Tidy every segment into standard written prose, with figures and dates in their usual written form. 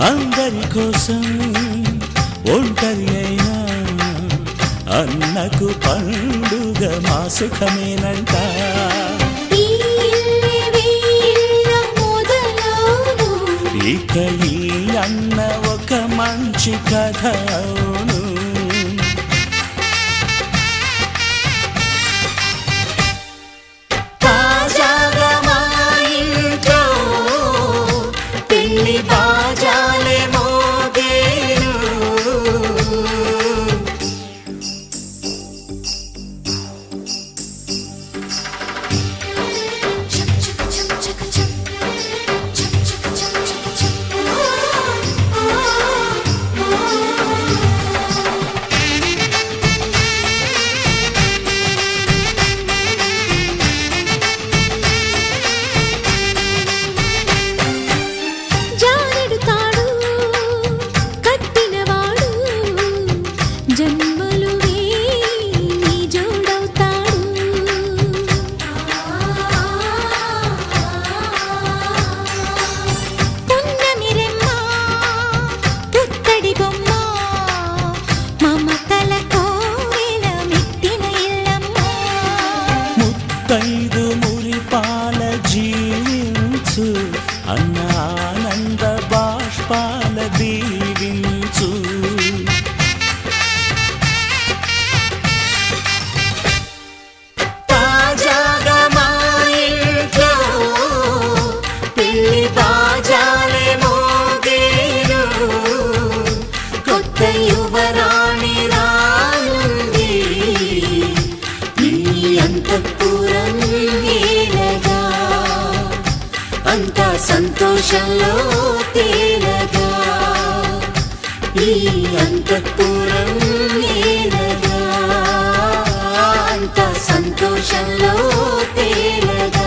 అందరి కోసం ఒంటరి అయినా అన్నకు పండుగ మా సుఖమేనంట. ఇక ఈ అన్న ఒక మంచి కథ అవును. తాజాగా మా ఇంట్లో పెళ్లి బాజాలే మోగేను. ముత్తైదు మురిపాల జీవించు అన్న ఆనంద బాష్పాల దీవించు. తాజాగా మా ఇంట్లో పెళ్లి బాజాలే మోగేను. కొత్త యువరాణి రానుంది ఈ అంతఃపురం ఏలగా. అంతా సంతోషంలో తేలగా ఈ అంతఃపురం ఏలగా. అంతా సంతోషంలో తేలగా.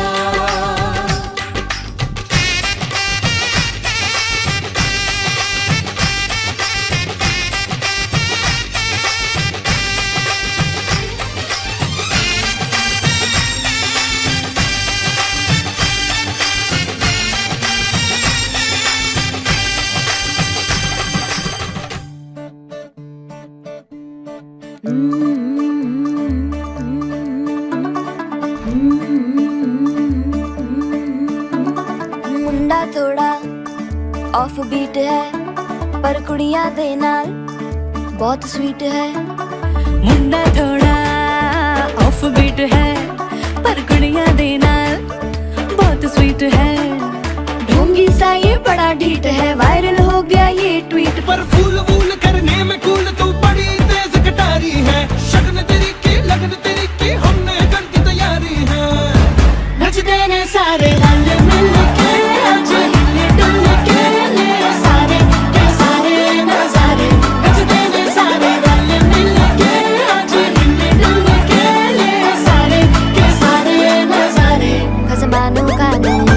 मुंडा थोड़ा ऑफ बीट है पर कुड़ियां दे नाल बहुत स्वीट है. मुंडा थोड़ा ऑफ बीट है पर कुड़ियां दे नाल बहुत स्वीट है. ढोंगी सा ये बड़ा ढीठ है, वायरल हो गया ये ट्वीट. पर फूल वूल करने में कूल तू बड़ी तेज कटारी है. शगन तेरी की लगन तेरी की हमने कर दी तैयारी है. नचते ने सारे रंग मिल के आज हिले डुल के ले सारे के सारे नजारे. नचते ने सारे रंग मिल के आज हिले डुल के ले सारे के सारे नजारे. खसमानों का नहीं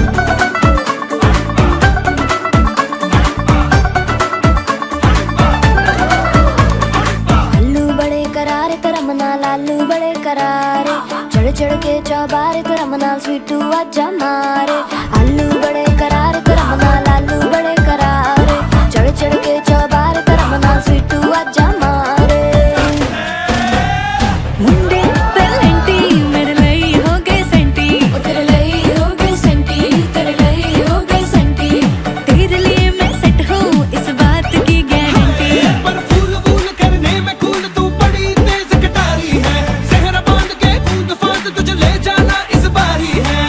लालू बड़े करारे चढ़ चढ़ के चौबारे करम नाल स्वीटू आजा मारे. आलू बड़े करारे करम नाल लालू बड़े करारे चढ़ चढ़ के चौबारे करम नाल स्वीटू आजा मारे. मुंडे पेलेंटी मेरे लिए हो गए सेंटी. तेरे लिए हो गए सेंटी, तेरे लिए हो गए सेंटी. तेरे लिए मैं सेट हूँ इस बात की गारंटी. पर फूल वूल करने में कूल तू बड़ी तेज कटारी है. जहरा बांध के कूद फांद तुझे ले जाना इस बारी है.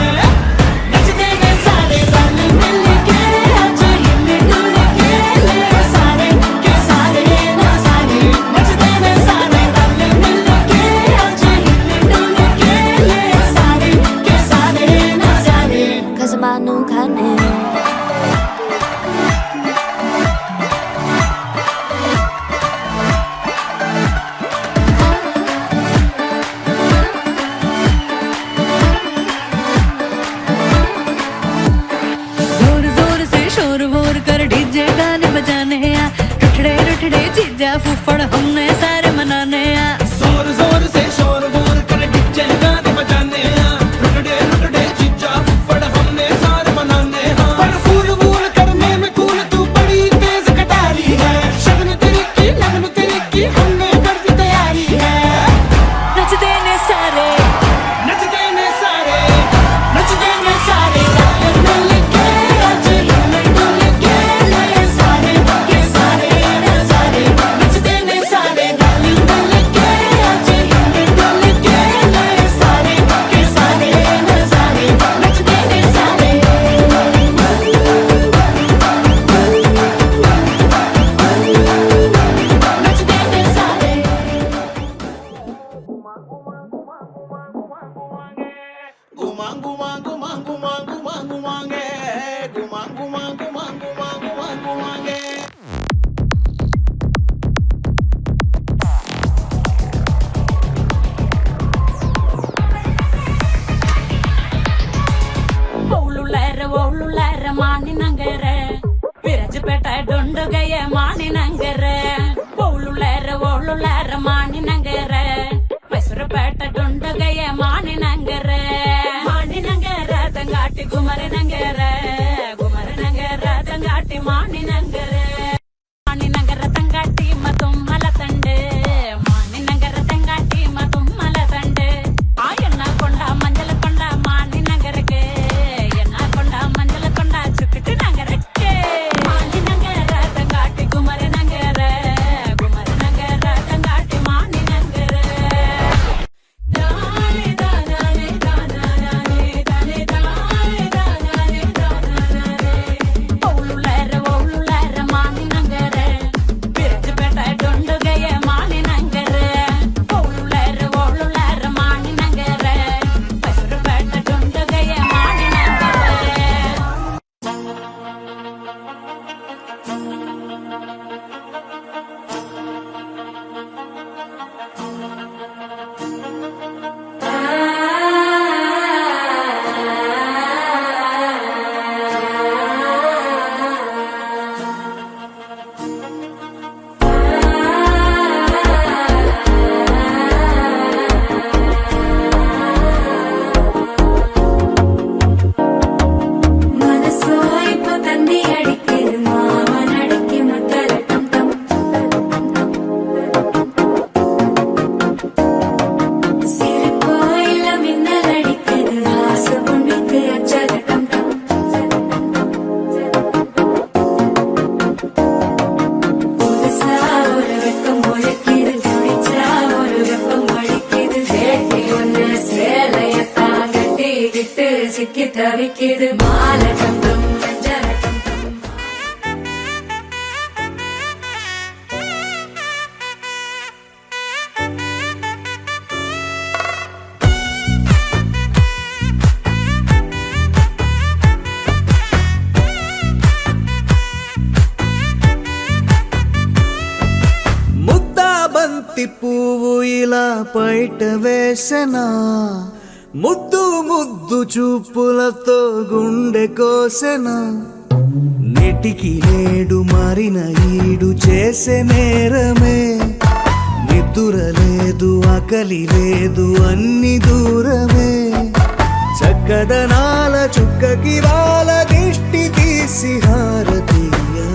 नचते ने सारे रंग मिल के आज हिले डुल के ले सारे के सारे नजारे. नचते ने सारे रंग मिल के आज हिले डुल के ले सारे के सारे नजारे. खसमानू खाने जोर जोर से शोर वोर कर डीजे गाने बजाने आ. रुठड़े रुठड़े जीजा फूफड़ हमने सारे मनाने आ. जोर जोर से शोर वोर कर डीजे गाने बजाने हैं. रुकड़े रुकड़े जीजा फुफड़ हमने सारे मनाने हैं. पर फूल वूल करने में कूल तू बड़ी तेज ಡುಂಡುಗಯ ಮಾನಿನಂಗರ ಓಳುಲಾರ ಮಾನಿನಂಗರ ಮೈಸೂರುಪೇಟ ಡುಂಡುಗಯ ಮಾನಿನಂಗರ ತಂಗಾಟಿ ಗುಮರನಂಗರ ತಂಗಾಟಿ ಮಾನಿನಂಗರ ತಂಗಾಟಿ ಮತ್ತೊಮ್ಮಲ ತಂಡೆ ಮಾನಿನಂಗರ ತಂಗಾಟಿ ಮತ್ತೊಮ್ಮಲ ತಂಡೆ ಆ ಎನ್ನ ಕೊಂಡ ಮಂಜಲ ಕೊಂಡ ಮಾನಿನಂಗರಕ್ಕೆ ಎನ್ನ ಕೊಂಡ ಮಂಜಲ ಕೊಂಡ ಚುಕ್ಕಿಟ್ಟು ನಂಗರಕ್ಕೆ ಮಾನಿನಂಗರ ತಂಗಾಟಿ ಗುಮರನಂಗರ ತಂಗಾಟಿ ಮಾನಿನಂಗರ ದಾನೆ ದಾನೆ ದಾನೆ ದಾನೆ ದಾನೆ ದಾನೆ ಓಳುಲಾರ ಮಾನಿನಂಗರ ಬಿರಜಪೇಟ ಡುಂಡುಗಯ ಮಾನಿನಂಗರ ಓಳುಲಾರ ಮಾನಿನಂಗರ ಮೈಸೂರುಪೇಟ ಡುಂಡುಗಯ ಮಾನಿನಂಗರ മനസ്സോ ഇപ്പൊ തന്നി അടിക്കത് മാമനടിക്ക് മുത്തല ടം ടം സിരിപ്പോ ഇല്ല മിന്നലടിക്കത് ഹാസ പൊണ്ണിക്ക് അച്ചല ടം ടം പുതുസാ ഒരു വെക്കം മുഴക്കിത് കുടിച്ചാ ഒരു വെപ്പം വഴിക്കിത് ചേട്ടി ഒന്ന് சேலையத்தா கட்டிக்கிட்டு சிக்கி தவிக்கிது மாலை கந்தம் மஞ்சள் கந்தம் ముద్దా బంతి పువ్వు ఇలా బయట వేసెనా ముద్దు ముద్దు చూపులతో గుండె కోసెనా నెటికి నేడు మారిన ఈడు చేసే నేరమే నిద్ర లేదు ఆకలి లేదు అన్ని దూరమే చక్కదనాల చుక్కకి వాళ్ళ దిష్టి తీసి హారతీయనా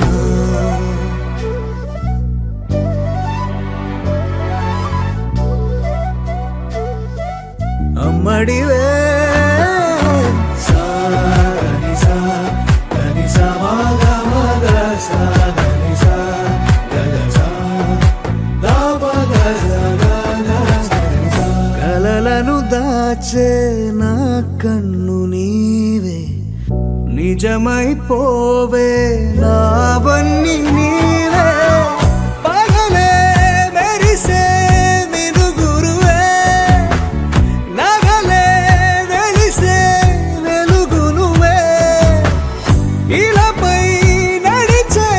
అమ్మడివే కలలను దాచే నా కన్ను నీవే నిజమైపోవే నావన్నీ నీవే పగలే మెరిసే మినుగురువే నగలే వెలిసే వెలుగు నువ్వే ఇలాపై నడిచే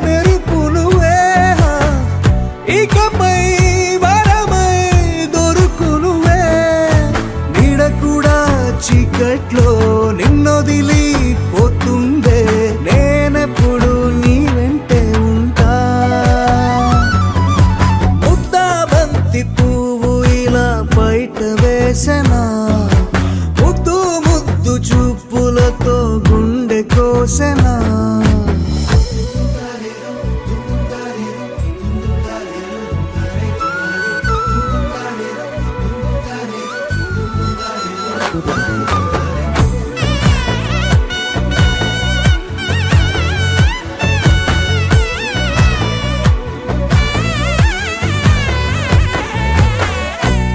మెరుపు నువ్వే ఇకపై వరమై దొరుకు నువ్వే నీడ కూడా చీకట్లో నిన్నొదిలి పోతుందే నేనెప్పుడు నీ వెంటే ఉంటా ముద్దా బంతి పువ్వు ఇలా బయట వేసెనా ముద్దు ముద్దు చూపులతో గుండె కోసెనా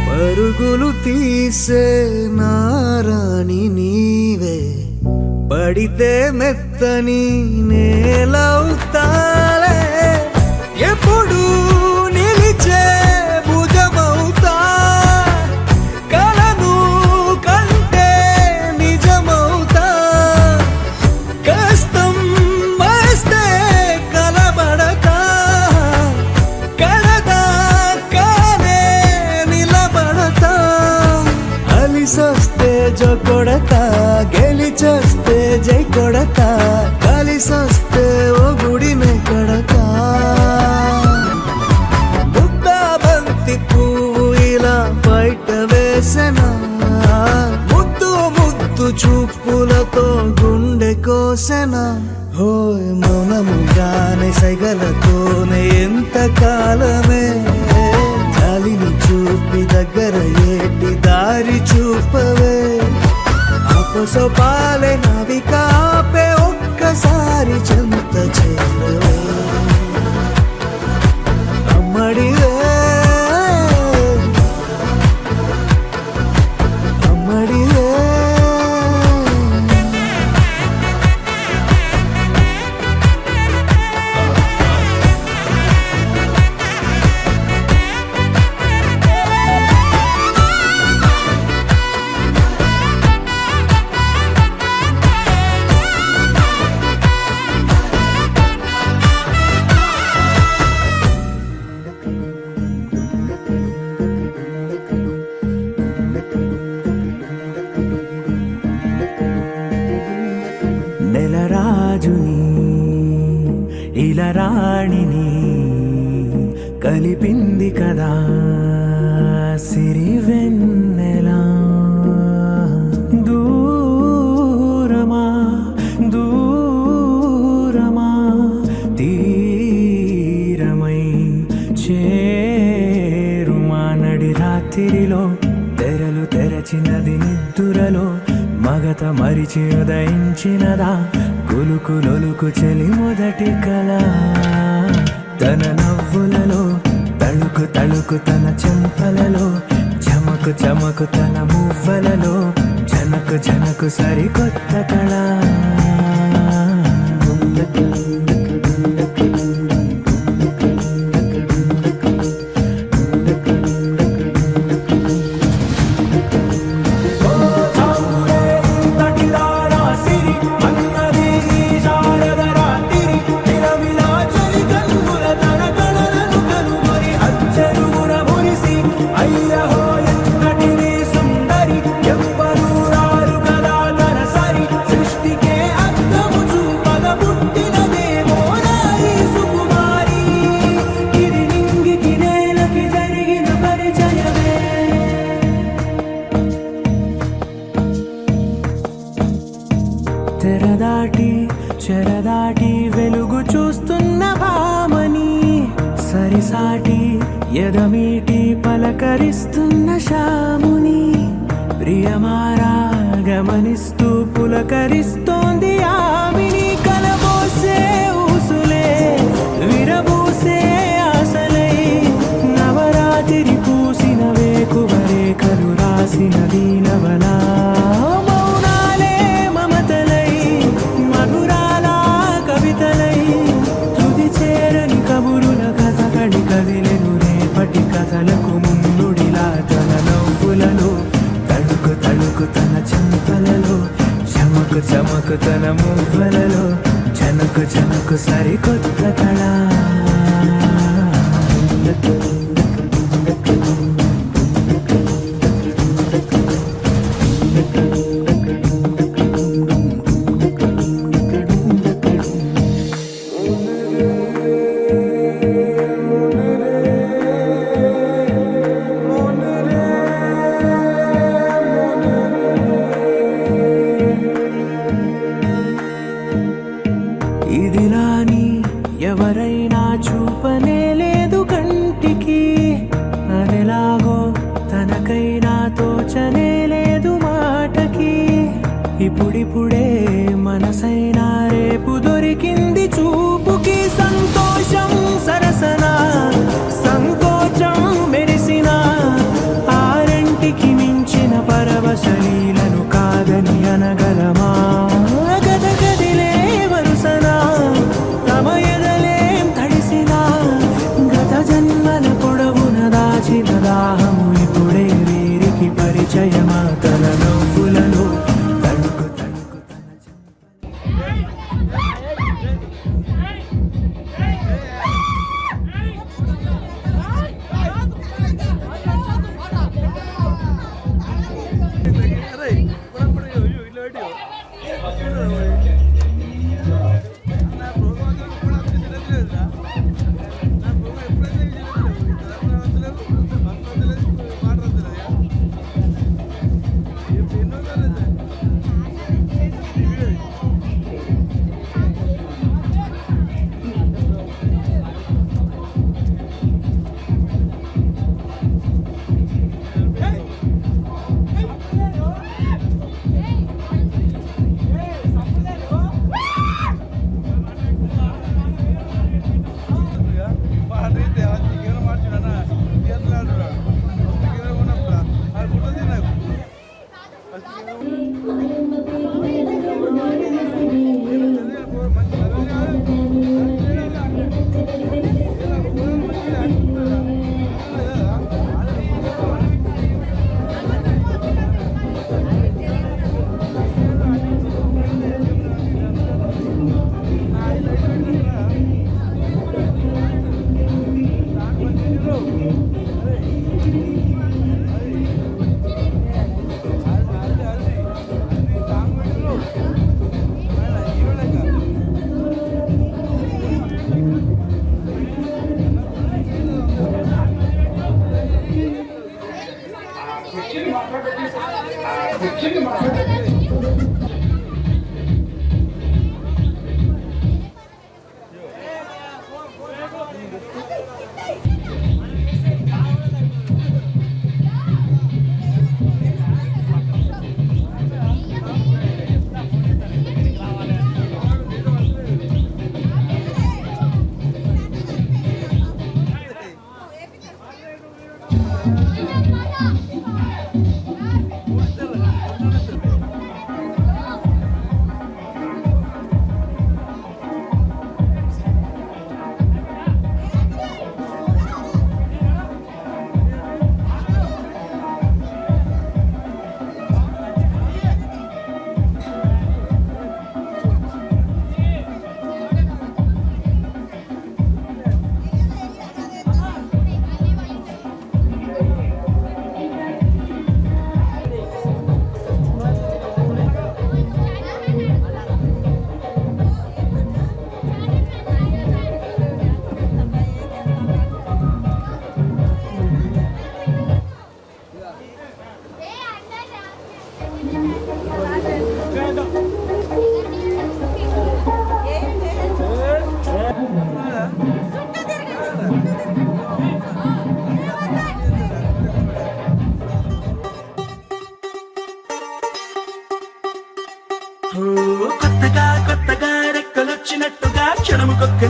పరుగులు తీసే నారాణి నీవే పడితే మెత్తని నేలవుతాలే ఎప్పుడు నిలిచే భుజమవుతా కలను కంటే నిజమవుతా కష్టం వస్తే కలబడతా కడదా కానే నిలబడతా అలిసొస్తే జో కొడతా గెలిచొస్తే జై కొడతా కలిసొస్తే ఓ గుడినే కడ మాటతోనే ఎంత కాలమే జాలిని చూపి దగ్గర ఏటి దారి చూపవే అపసొపాలే నవి కాపే ఒక్కసారి చెంత చేరవే అమ్మడివే అమ్మడివే నెలరాజుని ఇలరాణిని కలిపింది కదా సిరివెన్నెలా దూరమా దూరమా తీరమై చేరుమా నడి రాత్రిలో తెరలు తెరచినది నిద్దురలో మగత మరిచి ఉదయించినదా కులుకు లొలుకు చెలి మొదటి కళ తన నవ్వులలో తళుకు తళుకు తన చెంపలలో చమకు చమకు తన మువ్వలలో జనకు జనకు సరికొత్త కళ తెరదాటి చెరదాటి వెలుగు చూస్తున్న భామని సరిసాటి ఎదమీటి పలకరిస్తున్న శాముని ప్రియమారా గమనిస్తూ పులకరిస్తోంది ఆమిని కలబోసే ఊసులే విరబూసే ఆశలై నవరాత్రి పూసిన వేకువరేఖలు రాసిన దీనవలా కదిలెను రేపటి కథలకు ముందుడిలా తన నవ్వులలో తళుకు తళుకు తన చెంపలలో చమకు చమకు తన మువ్వలలో జనకు జనకు సరికొత్త కళ ఇదిలాని ఎవరైనా చూపనే లేదు కంటికి అదెలాగో తనకైనా తోచనే లేదు మాటకి ఇప్పుడిప్పుడే మనసైనా రేపు దొరికింది చూపుకి సంతోషం సరసన సంకోచం మెరిసిన ఆరంటికి మించిన పరవశలీలను కాదని అనగలమా గద గదిలే వరుసనా తమ ఎదలేం తడిసినా గత జన్మల పొడవున దాచిన దాహము ఇప్పుడే వీరికి పరిచయమా తన నవ్వులలో తడుకు తడుకు తన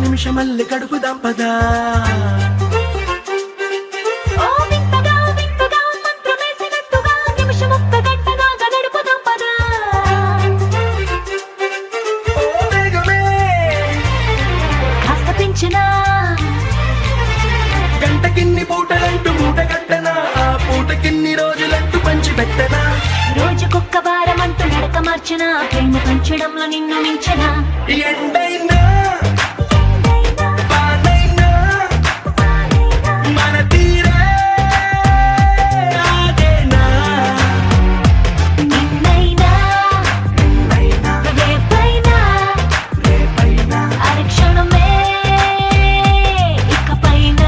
నిమిషమల్లె కడుపుదాం పదా. ఓ వింతగా వింతగా మంత్రమేసినట్టుగా నిమిషమొక్క గంట దాకా గడుపుదాం పదా. ఓ వేగమే కాస్త పెంచినా గంటకిన్ని పూటలంటూ మూట కట్టనా, ఆ పూటకిన్ని రోజులంటూ పంచి పెట్టనా. రోజుకొక్క వారం అంటూ నడక మార్చిన ప్రేమ పంచడంలో నిన్ను మించిన ఎండైనా వానైనా మన తీరే ఆగేనా. నిన్నైనా రేపైనా అరక్షణమే ఇకపైన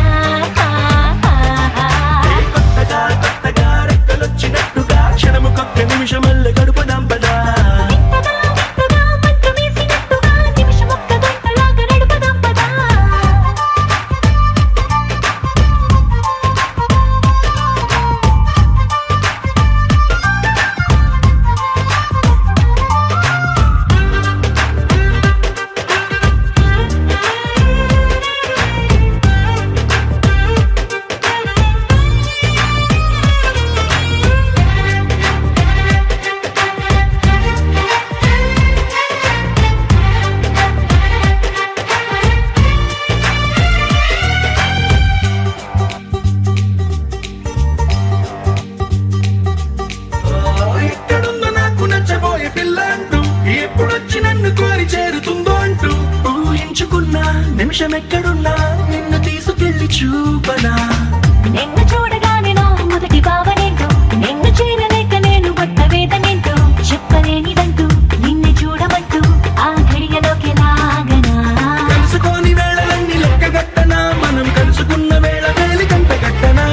కొత్తగా కొత్తగా రెక్కలొచ్చినట్టుగా క్షణముకొక్క నిమిషమల్లె గడుపుదాం పదా. వింతగా వింతగా మంత్రమేసినట్టుగా నిమిషమొక్క గంటలాగా నడుపుదాం పదా. ఎక్కడుందో నాకు నచ్చబోయే పిల్ల అంటూ, ఎప్పుడొచ్చి నన్ను కోరి చేరుతుందో అంటూ ఊహించుకున్నా నిమిషం ఎక్కడున్నా నిన్ను తీసుకెళ్లి చూపనా. నిన్ను చూడగానే నా మొదటి భావనేంటో, నిన్ను చేరలేక నేను పడ్డ వేదనేంటో, చెప్పలేనిదంటూ నిన్ను చూడమంటూ ఆ ఘడియలోకి లాగనా. కలుసుకోని వేళలన్నీ లెక్కగట్టనా, మనం కలుసుకున్న వేళ వేలి కంట కట్టనా.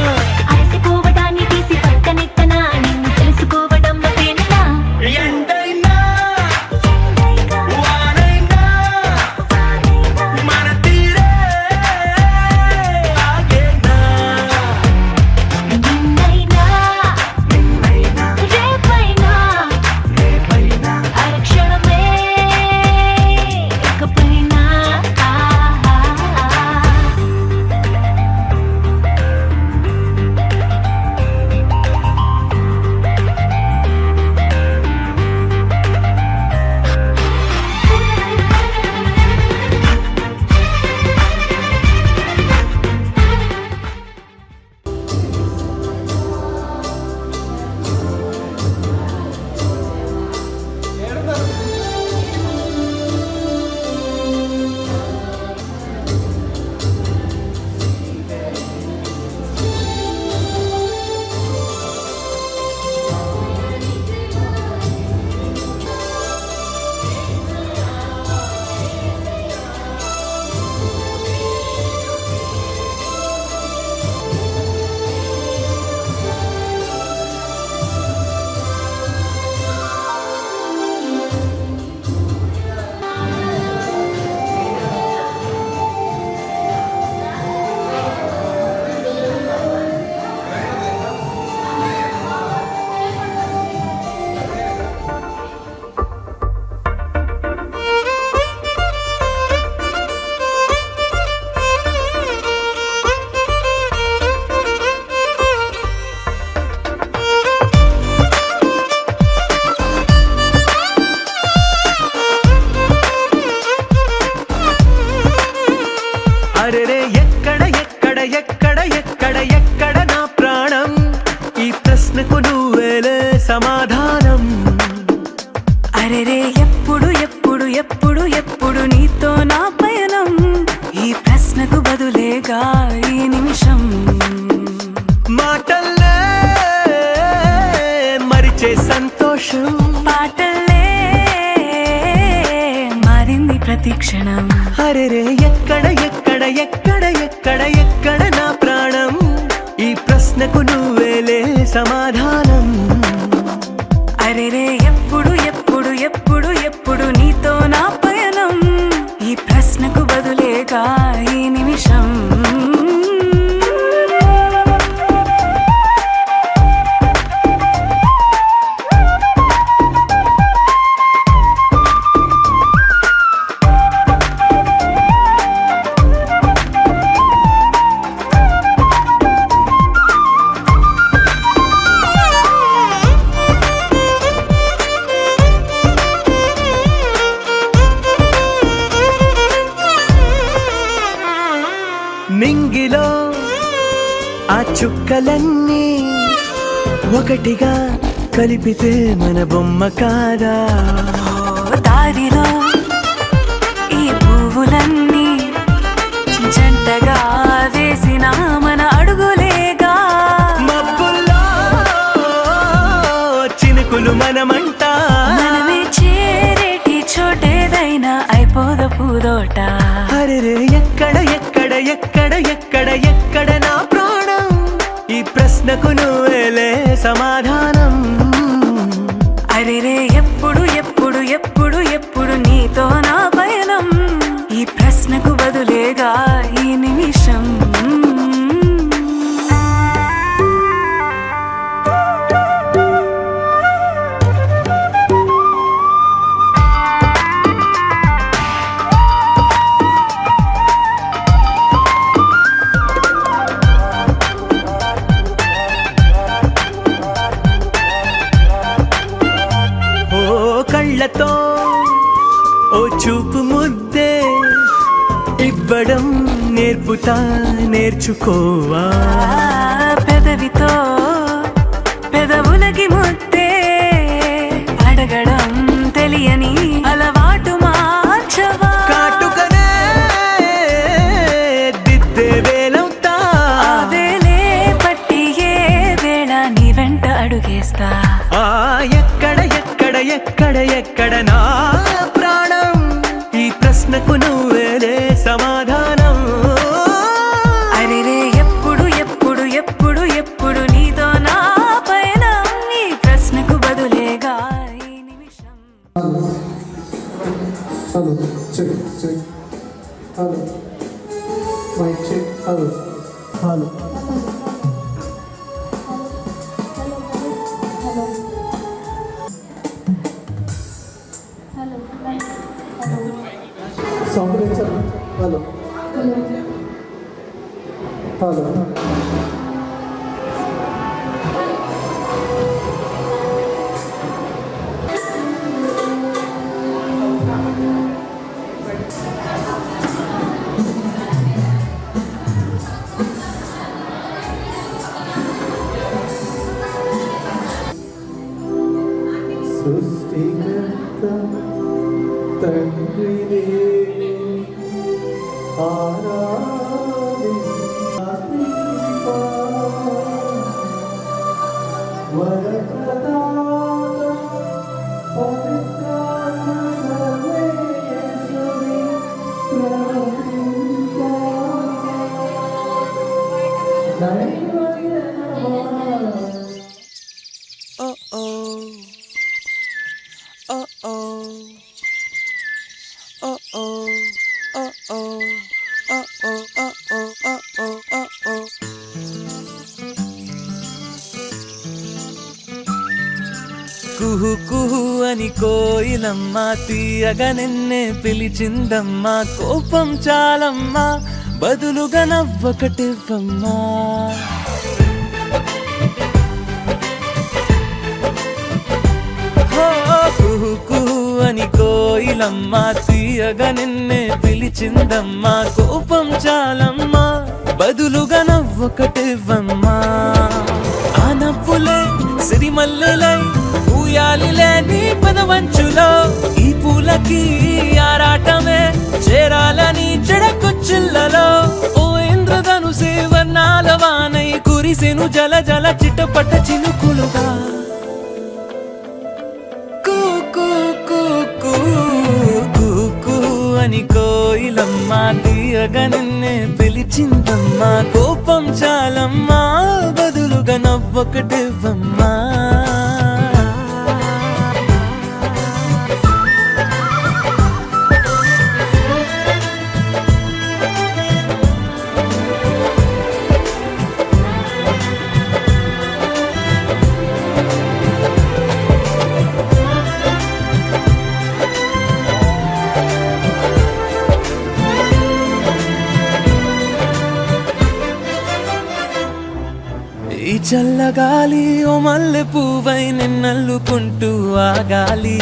అలసిపోవడాన్ని తీసి పక్కనెత్తనా, నిన్ను తెలుసుకోవడంలో తేలినా. ఎండైనా వానైనా మన తీరే ఆగేనా. నిన్నైనా రేపైనా అరక్షణమే ఇకపైన అరెరే ఎక్కడ ఎక్కడ ఎక్కడ ఎక్కడ ఎక్కడ నా ప్రాణం, ఈ ప్రశ్నకు నువ్వేలే సమాధానం. అరెరే ఎప్పుడు ఎప్పుడు ఎప్పుడు ఎప్పుడు నీతో నా పయనం, ఈ ప్రశ్నకు బదులేగా ఈ నిమిషం. మాటల్లే మరిచే సంతోషం, పాటలే మారింది ప్రతి క్షణం. అరెరే ఎక్కడ ఎక్కడ ఎక్కడ ఎక్కడ ఎక్కడ నా ప్రాణం, ఈ ప్రశ్నకు నువ్వేలే సమాధానం. అరెరే ఎప్పుడు ఎప్పుడు ఎప్పుడు ఎప్పుడు నీతో నా పయనం, ఈ ప్రశ్నకు బదులేగా ఈ నిమిషం. నింగిలో ఆ చుక్కలన్నీ ఒకటిగా కలిపితే మన బొమ్మ కాదా? దారిలో ఈ పువ్వులన్నీ జంటగా వేసిన మన అడుగులేగా. మబ్బుల్లో చినుకులు మనమంట, మనమే చేరేటి చోటేదైనా అయిపోద పూదోట. అరెరే ఎక్కడ ఎక్కడ ఎక్కడ ఎక్కడ ఎక్కడ నా ప్రాణం, ఈ ప్రశ్నకు నువ్వేలే సమాధానం. అరెరే ఎప్పుడు ఎప్పుడు ఎప్పుడు ఎప్పుడు నీతో నా పయనం, ఈ ప్రశ్నకు బదులేగా ఈ నిమిషం. కళ్ళతో ఓ చూపు ముద్దే ఇవ్వడం నేర్పుతా, నేర్చుకోవా. పెదవితో పెదవులకి ముద్దే అడగడం తెలియని అలవాటు మార్చవా. కాటుకనే దిద్దే వేలవుతా, ఆ వేలే పట్టి ఏ వేళ నీ వెంట అడుగేస్తా. ఎక్కడ ఎక్కడ ఎక్కడ ఎక్కడ నా ప్రాణం, ఈ ప్రశ్నకు నువ్వేలే సమాధానం. అరెరే ఎప్పుడు ఎప్పుడు ఎప్పుడు ఎప్పుడు నీతో నా పైన, ఈ ప్రశ్నకు బదులేగా ఈ నిమిషం. Hello, check, check. Hello. Mic check. Hello. Hello. Sound sir. Hello. Hello. సృష్టికర్త తండ్రినే ఆరాధింపా, వరప్రదాత పవిత్రాత్మ సర్వేశ్వరి ప్రవహింపా. కుహు కుహు అని కోయిలమ్మ తీయగా నిన్నే పిలిచిందమ్మా. కోపం చాలమ్మా, బదులుగా నవ్వొకటివ్వమ్మా. కుహు కుహు అని కోయిలమ్మ తీయగా నిన్నే పిలిచిందమ్మా. కోపం చాలమ్మా, బదులుగా నవ్వొకటివ్వమ్మా. ఆ నవ్వులే సిరిమల్లెలై ఊయాలిలే నీ పదవంచులో, ఈ పూలకి ఆరాటమే చేరాలని చెడకొచ్చిల్లలో. ఓ ఇంద్రధనుసే వర్ణాల వానై కురిసెను జల జల చిటపట చినుకులుగా. అని కోయిలమ్మ తీయగా నిన్నే పిలిచిందమ్మా. కోపం చాలమ్మా, బదులుగా నవ్వొకటివ్వమ్మా. ఈ చల్లగాలి ఓ మల్లె పువ్వై నిన్నల్లుకుంటూ ఆగాలి.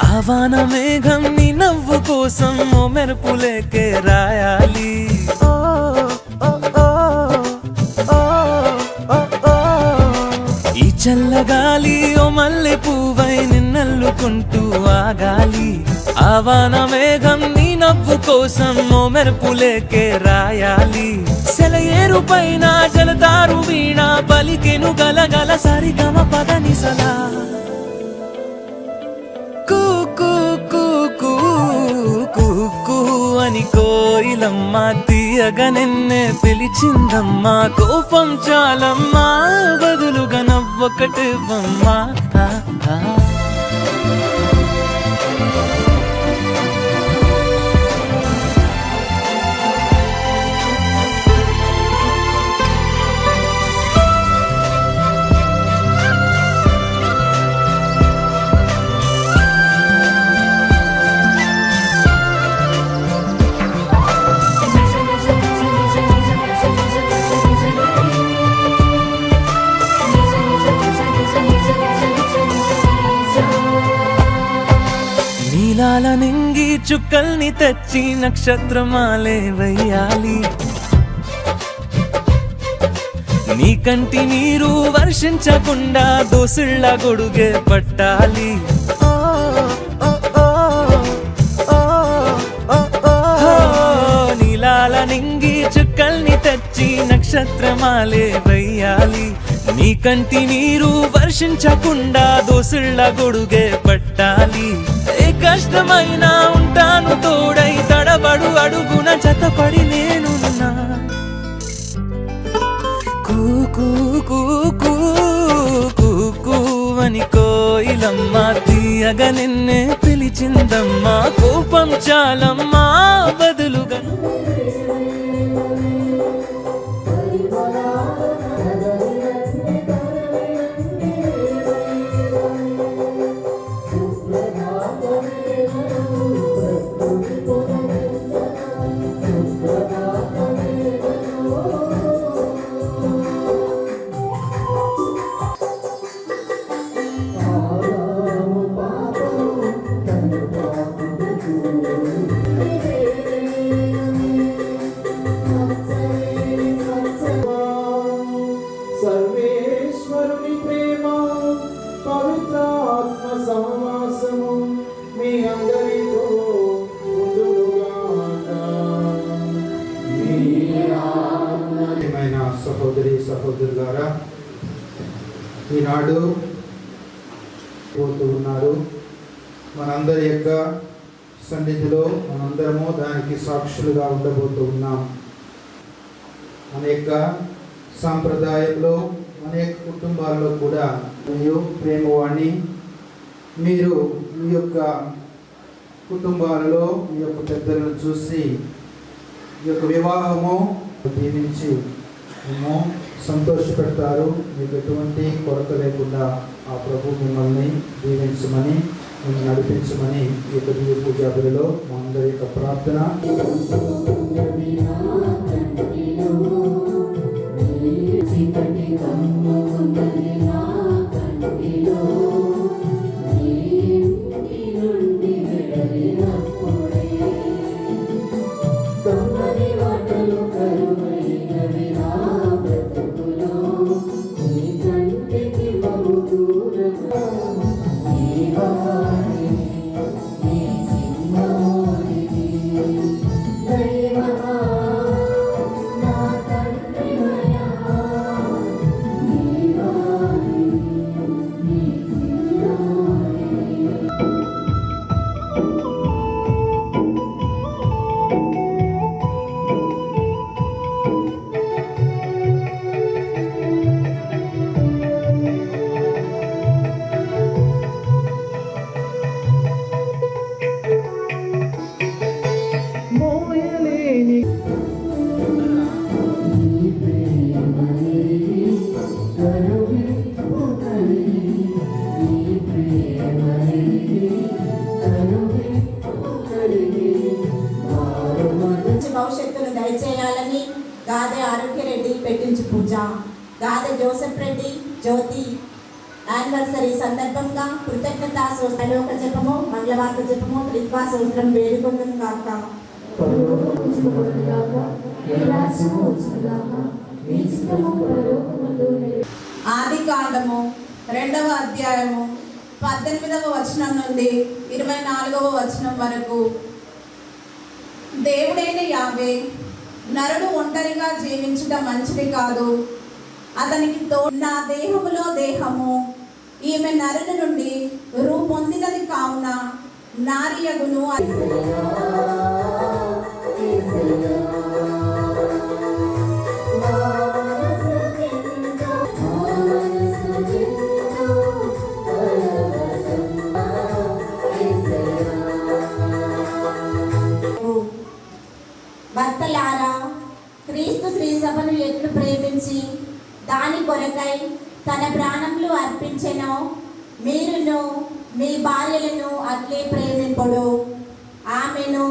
ఆ ఆవాన మేఘం నీ నవ్వు కోసం ఓ మెరుపులేకే రాయాలి. ఓ, ఓ, ఓ, ఓ, ఓ, ఓ. ఈ చల్లగాలి ఓ మల్లె పువ్వై నిన్నల్లుకుంటూ ఆగాలి. ఆవాన మేఘం నీ నవ్వు కోసం ఓ మెరుపులేకే రాయాలి. సెలయేరు పైన జలతారు వీణ పలికెను గలగల సరిగమ పదని సలా. కూ కూ కూ కూ కూ కూ అని కోయిలమ్మ తీయగా నిన్నే పిలిచిందమ్మా. కోపం చాలమ్మా బదులుగా నవ్వొకటివ్వమ్మా. నీలాల నింగి చుక్కల్ని తెచ్చి నక్షత్రమాలే వెయ్యాలి. నీ కంటి నీరు వర్షించకుండా దోసిళ్ళ గొడుగే పట్టాలి. ఓ, ఓ, ఓ, ఓ, ఓ, ఓ. నీలాల నింగి చుక్కల్ని తెచ్చి నక్షత్రమాలే వెయ్యాలి. నీ కంటి నీరు వర్షించకుండా దోసిళ్ళ గొడుగే పట్టాలి. ఏ కష్టమైనా ఉంటాను తోడై తడబడు అడుగున జతపడి నేనున్నా. కూ కూ కూ కూ కూ కూ అని కోయిలమ్మ తీయగా నిన్నే పిలిచిందమ్మా. కోపం చాలమ్మా బదులుగా సర్వేశ్వరుని ప్రేమ పవిత్ర ఆత్మ సహవాసము మీ అందరితో ఉండుగాక. ప్రియమైన సహోదరి సహోదరులారా, ఈనాడు పోతూ ఉన్నారు. మనందరి యొక్క సన్నిధిలో మనందరము దానికి సాక్షులుగా ఉండబోతూ ఉన్నాం. అనేక సాంప్రదాయంలో అనేక కుటుంబాల్లో కూడా ప్రేమవాణి మీరు మీ యొక్క కుటుంబాలలో మీ యొక్క పెద్దలను చూసి ఈ యొక్క వివాహము దీవించి మేము సంతోషపెడతారు. మీకు ఎటువంటి కొరత లేకుండా ఆ ప్రభు మిమ్మల్ని దీవించమని మిమ్మల్ని నడిపించమని ఈ యొక్క దివ్య పూజా బలిలో మా అందరి యొక్క ప్రార్థన. భవిష్యత్తును దయచేయాలని గాదె ఆరోగ్య రెడ్డి పెట్టించు పూజ, గాదె జోసెఫ్ రెడ్డి, జ్యోతి యానివర్సరీ సందర్భంగా కృతజ్ఞతా శ్లోక జపము, మంగళవార్త జపము, త్రిత్వా స్తోత్రం వేడుకొందుము గాక. ఆది కాండము 2వ అధ్యాయము 18వ వచనం నుండి 24వ వచనం వరకు. దేవుడైన యావే, నరుడు ఒంటరిగా జీవించుట మంచిది కాదు, అతనికి నా దేహములో దేహము, ఈమె నరుని నుండి రూపొందినది కావున నారియగును. భర్తలారా, క్రీస్తు శ్రీ సభను ఎట్లు ప్రేమించి దాని కొరకై తన ప్రాణములు అర్పించెనో, మీరును మీ భార్యలను అట్లే ప్రేమింపుడు. ఆమెను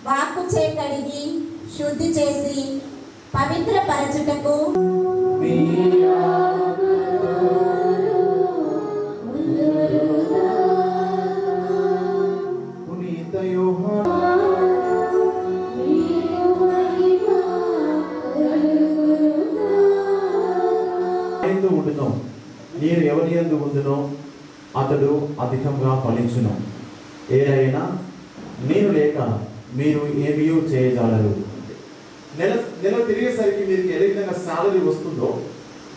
వాక్కుచే కడిగి శుద్ధి చేసి పవిత్రపరచుటకు పునీత యోహాను ఉండును, నేను ఎవరి యందు ఉండునో అతడు అధికంగా ఫలించును. ఏదైనా నేను లేక మీరు ఏమీ చేయజాలరు. నెల తిరిగేసరికి మీకు ఏ విధంగా శాలరీ వస్తుందో,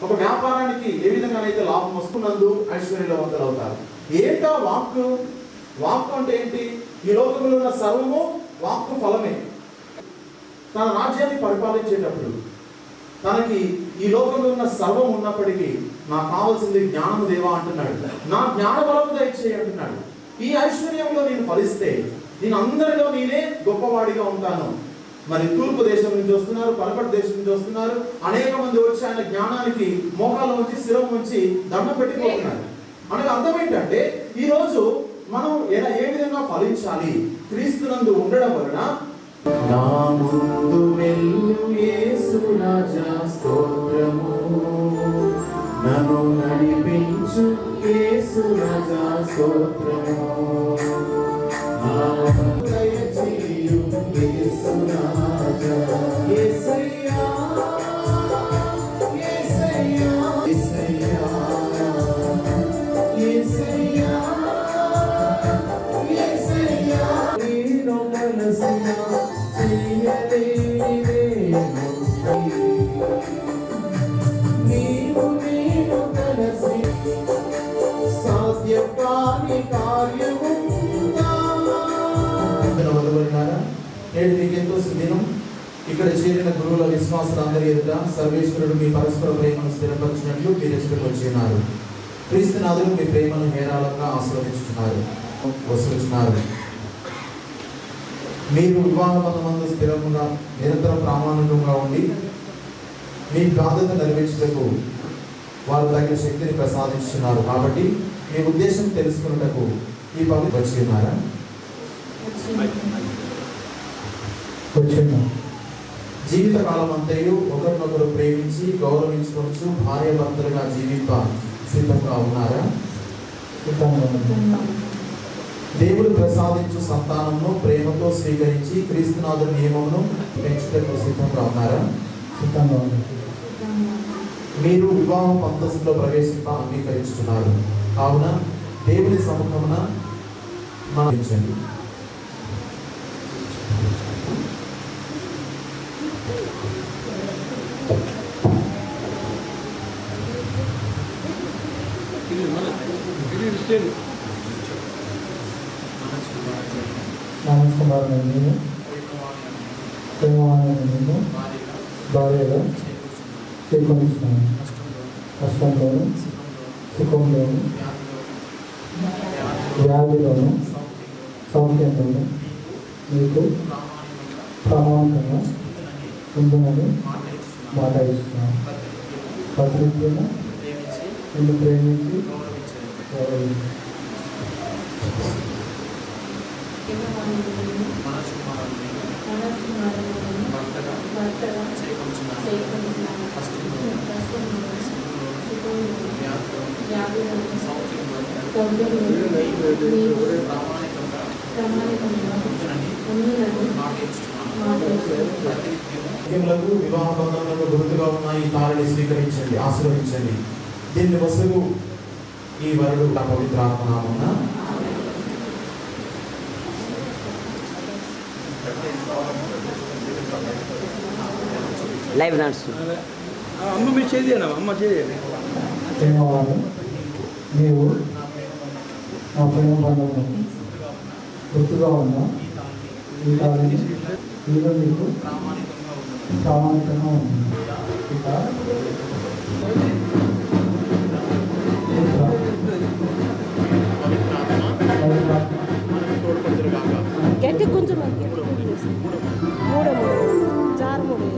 ఒక వ్యాపారానికి ఏ విధంగానైతే లాభం వస్తున్నందు ఐశ్వర్యవంతులు అవుతారు. ఏంటో వాక్కు అంటే ఏంటి? ఈ లోకంలో ఉన్న సర్వము వాక్కు ఫలమే. తన రాజ్యాన్ని పరిపాలించేటప్పుడు తనకి ఈ లోకంలో ఉన్న సర్వం ఉన్నప్పటికీ నాకు కావాల్సింది జ్ఞానము దేవా అంటున్నాడు. నా జ్ఞాన బలము దయచేయి అంటున్నాడు. ఈ ఐశ్వర్యంలో నేను ఫలిస్తే నేను అందరిలో నేనే గొప్పవాడిగా ఉంటాను. మరి తూర్పు దేశం నుంచి వస్తున్నారు, పరపటి దేశం నుంచి వస్తున్నారు, అనేక మంది వచ్చి ఆయన జ్ఞానానికి మోకాల ఉంచి శిరం ఉంచి దండం పెట్టిపోతున్నారు. అనగా అర్థం ఏంటంటే ఈ రోజు మనం ఏ విధంగా ఫలించాలి? క్రీస్తునందు ఉండడం వలన నా ముందు వెళ్ళు యేసు రాజా స్తోత్రము, నన్ను నడిపించు యేసు రాజా స్తోత్రము, దయచేయు యేసు రాజా. యేసయ్యా యేసయ్యా యేసయ్యా యేసయ్యా యేసయ్యా, నీలో మనసినా నీవు నేను కలిసి సాధ్యకాని కార్యము. నేడు మీకెంతో దినం ఇక్కడ చేరిన గురువుల విశ్వాసులందరి ఎదుట సర్వేశ్వరుడు మీ పరస్పర ప్రేమను స్థిరపరిచినట్లు మీరు ఎదుటకు వచ్చినారు. క్రీస్తునాథులు మీ ప్రేమను హేరాళంగా ఆస్వాదించుతున్నారు, వసూలుచున్నారు. మీరు వివాహ బంధమందు స్థిరంగా నిరంతరం ప్రామాణికంగా ఉండి మీ బాధ్యత నెరవేర్చుటకు వారు తగిన శక్తిని ప్రసాదించుతున్నారు. కాబట్టి మీ ఉద్దేశం తెలుసుకున్నటకు ఈ పవిత్ర వచ్చి ఉన్నారా? జీవితకాలం అంతయు ఒకరినొకరు ప్రేమించి గౌరవించుకొనుచు భార్య భర్తలుగా జీవింప సిద్ధంగా ఉన్నారా? దేవుడు ప్రసాదించు సంతానమును ప్రేమతో స్వీకరించి క్రీస్తునాథుని నియమమును పెంచుటకు సిద్ధంగా ఉన్నారా? మీరు వివాహం అంతస్తులో ప్రవేశింప అంగీకరించుతున్నారు. కావున దేవుని సముఖమున మనవించండి. నమస్కారం. నేను ప్రేమాన్ని భార్యగా స్వీకరిస్తున్నాను. కష్టంలోను సుఖంలోను వ్యాధిలోను సౌఖ్యంలోను మీకు ప్రామాణికంగా ఉందని మాట ఇస్తున్నాను. ప్రతినిత్యము నిన్ను ప్రేమించి గౌరవించి భర్తగా ముఖ్యములకు వివాహ బంధములకు గుర్తుగా ఉన్న ఈ తాళిని స్వీకరించండి, ఆశీర్వదించండి. దీన్ని వస్తువు ఈ వరుడు పవిత్ర ఆత్మనామమున లైవ్ నడుస్తుంది. అమ్మ మీరు చేయండి, అమ్మ చేయండి. ప్రేమవారు, నీవు నా ప్రేమ బంధములకు గుర్తుగా ఉన్న ఈ తాళిని నీలో నీకు ప్రామాణికంగా ఉంది. ఇక గట్టి కొంచెం మూడు జారు మూడు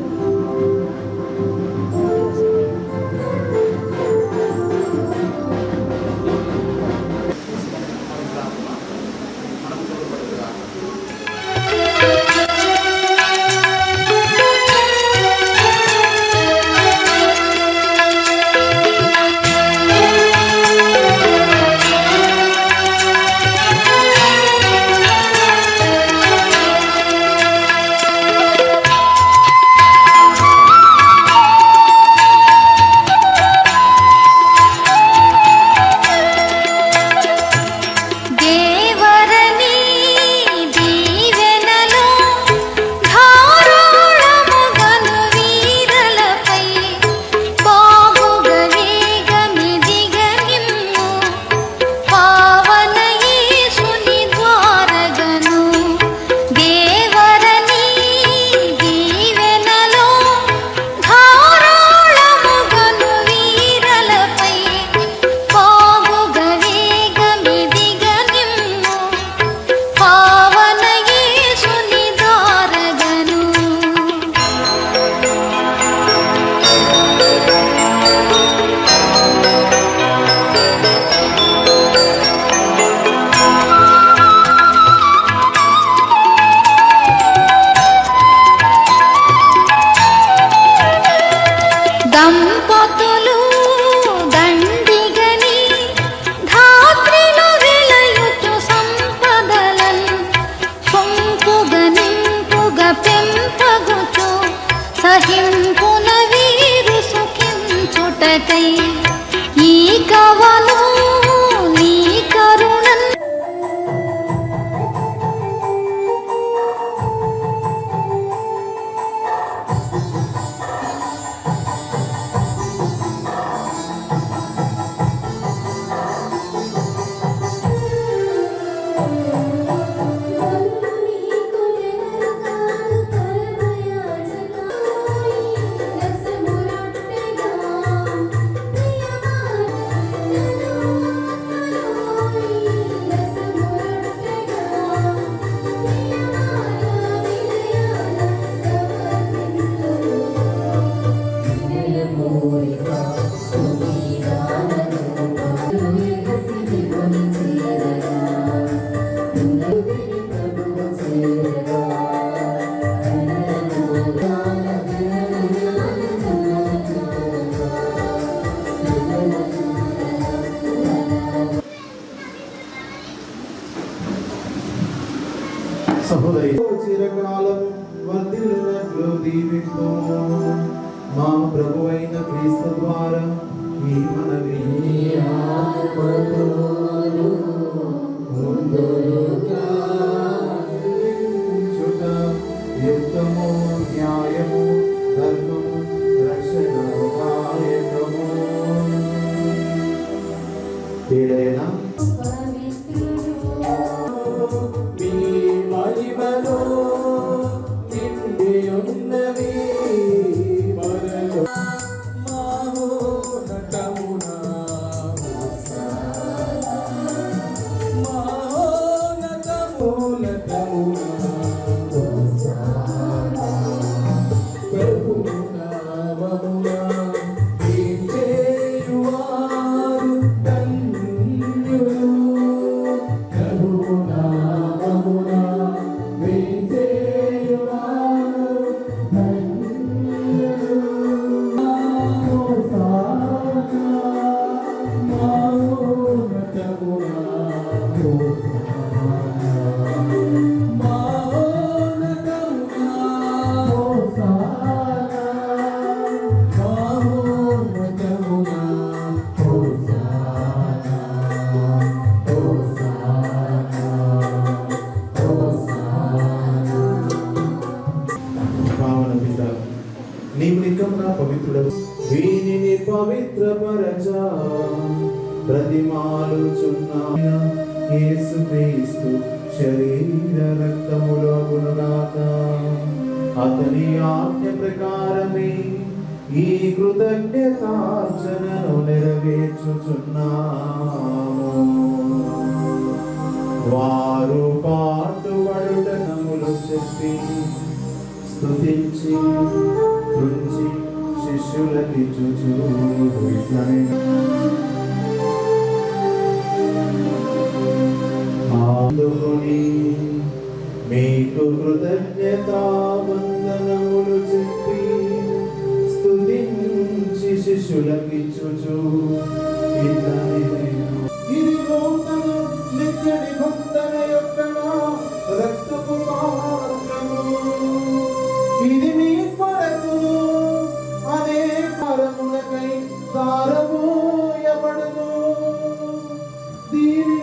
సహింపున వీరు సుఖించుటకై ఈ కవను నీ కరుణన్ చిరకాలం వర్ధిల్లునట్లు దీవింపు. మా ప్రభువైన క్రీస్తు ద్వారా ఈ మనవి యుక్తము, న్యాయము, ధర్మము, రక్షణదాయకము. ఏదైనా నామన పిత నీవు నిత్యముగా పవిత్రుడవు వీనిని పవిత్రపరచా ప్రతిమాలుచున్నా యేసుక్రీస్తు శరీర రక్తములో గుణగాక అతని ఆజ్ఞ ప్రకారమే ఈ కృతజ్ఞతార్చనను నెరవేర్చుచున్నాము. వారు పాటుపడుటనములు చెప్పి స్తుతించి తుంచి శిష్యులకి చూచు ఇట్లనే అందుకొని మీకు కృతజ్ఞతా వందనములు చెప్పి స్తుతించి శిష్యులకి చూచు ఇట్లనే ఇదిగో తన నిత్య నిబంధన యొక్క రక్తపు పాత్రము ఇది మీ కొరకు అనేక కారములకై ధారపోయబడును. దీనిని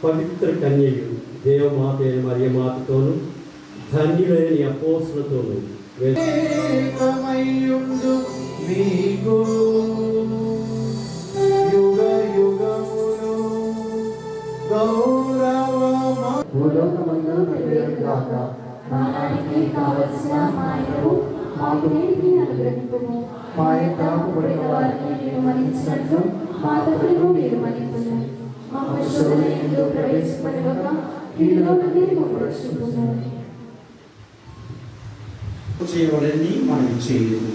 పవిత్ర కన్యయు దేవమాత అయిన మరియమాతతోను ధన్యులైన నీ అపోస్తులతోను ఏకమయ్యుండు నీకు యుగ యుగములు గౌరవమా భూలోకమందు నెరవేరుగాక. మానానికి కావలసిన మాయను మాకు నేటికి అనుగ్రహింపుము. మా యొక్క పుట్టిన వారిని మీరు మన్నించినట్లు మా తప్పులను మీరు మన్నింపుము. మా పరిశోధనలో ప్రవేశపడక కీడులో నుండి మమ్మల్ని రక్షింపుము. చేయవలని మనం చేయదు.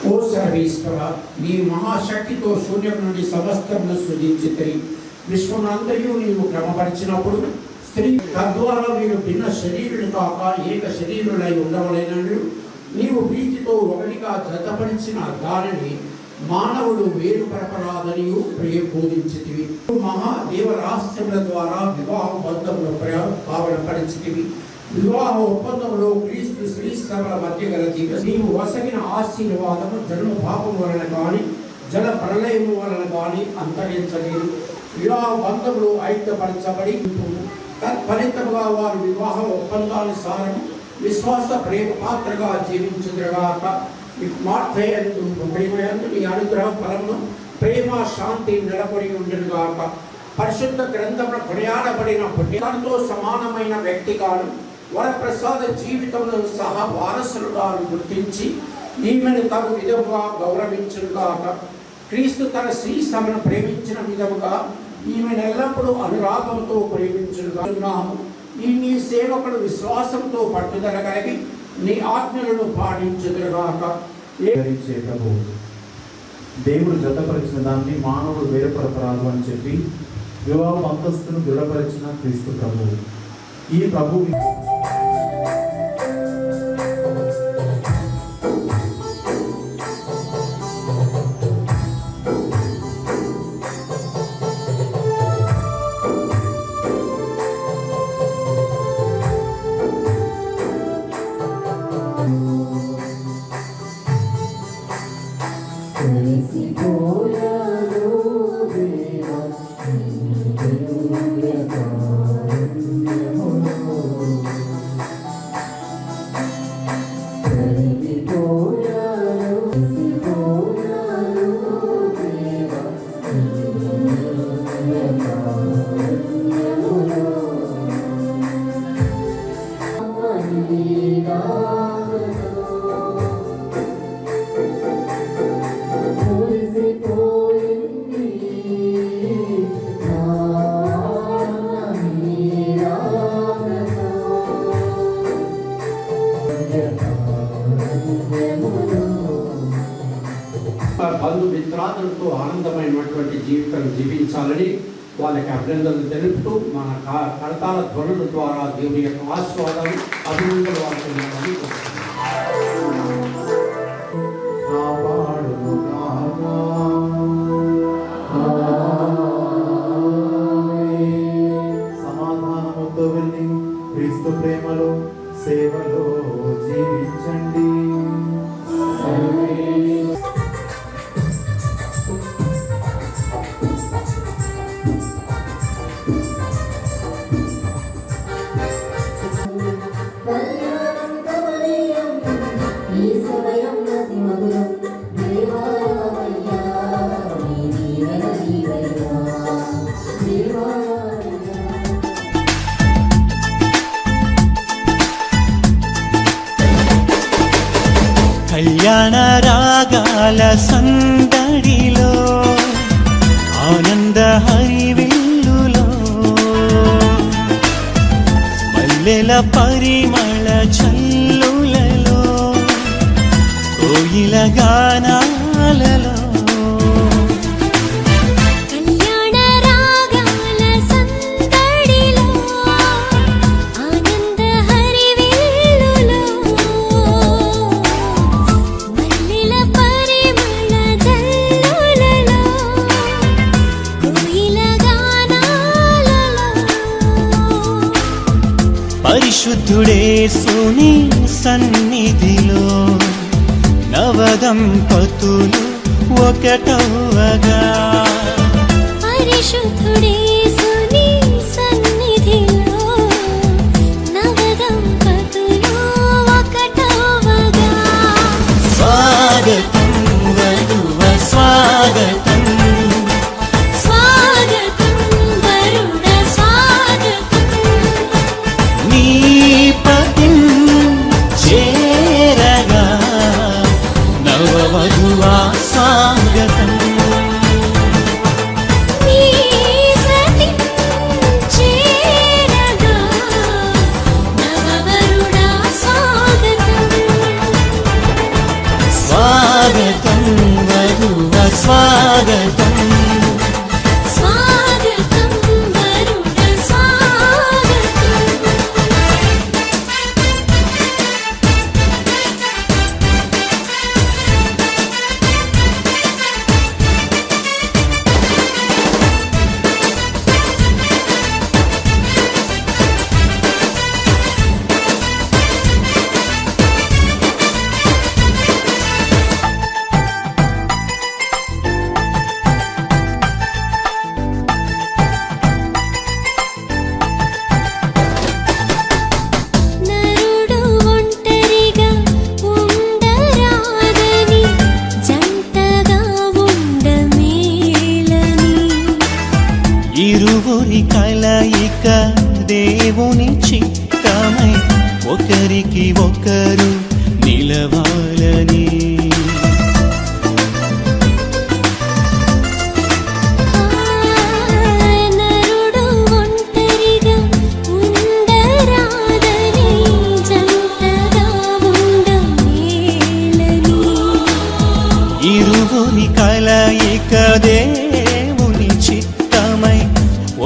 ఓ సర్వేశ్వర, నీ మహాశక్తితో శూన్యం నుండి సమస్తమును సృజించితిరి. విశ్వమంతయు నీవు క్రమపరిచినప్పుడు స్త్రీ తద్వారా మీరు భిన్న శరీరులు కాక ఏక శరీరులై ఉండవలెనట్లు నీవు ప్రీతితో ఒకటిగా జతపరిచిన దానిని మానవుడు వేరుపరపరాదనియు బోధించితివి. మహాదేవరాశ్రముల ద్వారా వివాహ బంధమును భావనపరిచితివి. వివాహ ఒప్పందంలో క్రీస్తు శ్రీశ్రమల మధ్య గల నీవు వసగిన ఆశీర్వాదము జన్మ పాపం వలన కానీ జల ప్రళయము వలన కానీ అంతరించలేదు. వివాహ బంధములు ఐక్యపరచబడి తత్ఫలితముగా వారు వివాహ ఒప్పందానుసారము విశ్వాస ప్రేమ పాత్రగా జీవించుగాక. మార్తయందు ప్రేమయందు నీ అనుగ్రహ ఫలమును ప్రేమ శాంతి నెలకొని ఉండుగాక. పరిశుద్ధ గ్రంథమున కొనియాడబడిన పుణ్యాలతో సమానమైన వ్యక్తిగాను వరప్రసాద జీవితంలో సహా వారసులుగా గుర్తించి ఈమెను తగు విధముగా గౌరవించుగాక. క్రీస్తు తన స్త్రీ సభను ప్రేమించిన విధముగా ఈమెను ఎల్లప్పుడూ అనురాగంతో ప్రేమించున్నాము. ఈ నీ సేవకుడు విశ్వాసంతో పట్టుదల కలిగి నీ ఆజ్ఞలను పాటించుగాక. దేవుడు జతపరిచిన దాన్ని మానవుడు వేరుపరపరాదు అని చెప్పి వివాహ అంతస్తును దృఢపరిచిన క్రీస్తు ప్రభువు. ఈ ప్రభువు బంధుమిత్రాదులతో ఆనందమైనటువంటి జీవితం జీవించాలని వాళ్ళకి అభినందనలు తెలుపుతూ మన కరతాల ధ్వనుల ద్వారా దేవుని యొక్క ఆశీర్వాదాలు అభినందనలు వాడుతున్నామని సంతోషాల సందడిలో ఆనంద హరివిల్లులో మల్లెల పరిమళ చల్లులలో కోయిల గానాలలో కళ్యాణ రాగాల సందడిలో ఆనంద హరివిల్లులో మల్లెల పరిమళ జల్లులలో కోయిల గానాలలో పరిశుద్ధుడేసుని సన్నిధిలో నవదంపతులు ఒకటవగా పరిశుద్ధుడేసుని సన్నిధిలో నవదంపతులు ఒకటవగా స్వాగతం వధువ స్వాగతం స్వాగతం వరుణ స్వాగతం నీ పతిం చేరగా నవవధువా స్వాగతం నీ సతి చేరగా నవవరుణ స్వాగతం స్వాగతం వధువ స్వాగతం స్వాగతం వరుణ స్వాగతం నరుడు ఒంటరిగా ఉండరాదని జంటగా ఉండమేలని ఇరువురి కలయిక దేవుని చిత్తమై ఒకరికి ఒకరు నిలవాలని నరుడు ఒంటరిగా ఉండరాదని జంటగా ఉండమేలని ఇరువురి కలయిక దేవుని చిత్తమై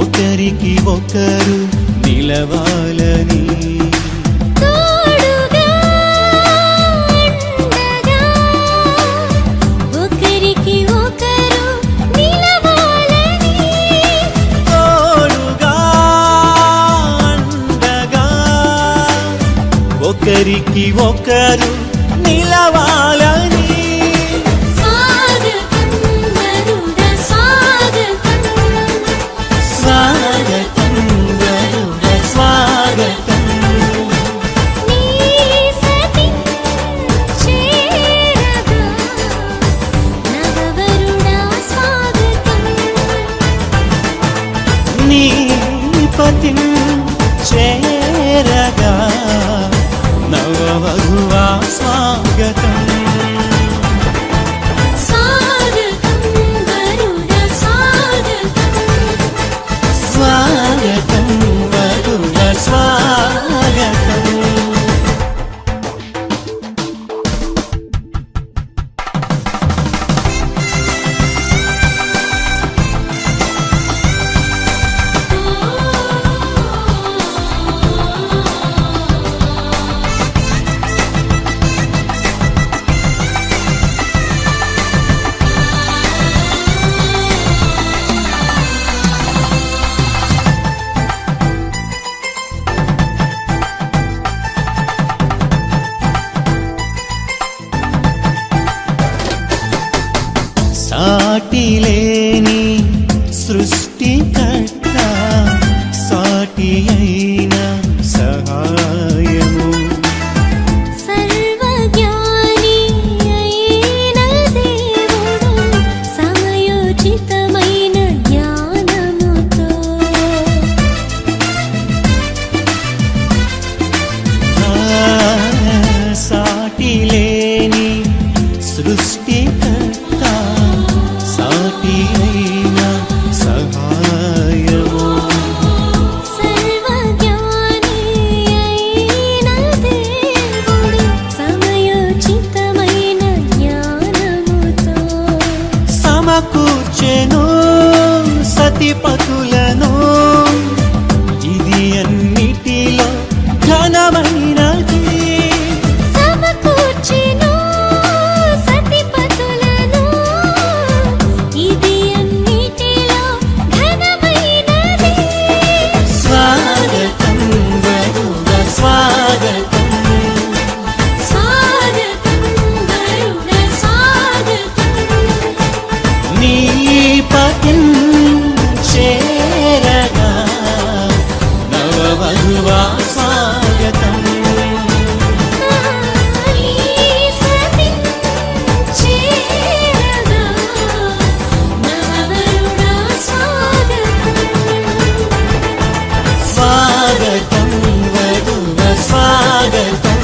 ఒకరికి ఒకరు నిలవాలని తోడుగా ఉండగా ఒకరికి ఒకరు నిలవాలని తోడుగా అండగా ఒకరికి ఒకరు నిలవాలని స్వాగతం వరుణ స్వాగతం స్వాగతం వరుణ స్వాగతం నీ సతి చేరగా నవవరుణ స్వాగతం నీ పతిం చేరగా నవవధువా స్వాగతం స్వాగతం వరుణ స్వాగతం స్వాగతం వధువ స్వాగతం సాటిలేని సృష్టికర్త సాటి అయిన సహాయము సర్వజ్ఞాని అయిన దేవుడు సమయోచితమైన జ్ఞానముతో సాటిలేని సృష్టికర్త సమకూర్చెను సతిపతులను ఇది అన్నిటిలో ఘనమైనది సమకూర్చెను సతిపతులను ఇది అన్నిటిలో ఘనమైనది స్వాగతం గరుడ స్వాగతం స్వాగతం గరుడ స్వాగతం నీ పతిం చేరగా నవవధువా స్వాగతం సతి చేరగా నవవరుడా స్వాగతం స్వాగతం వధువ స్వాగతం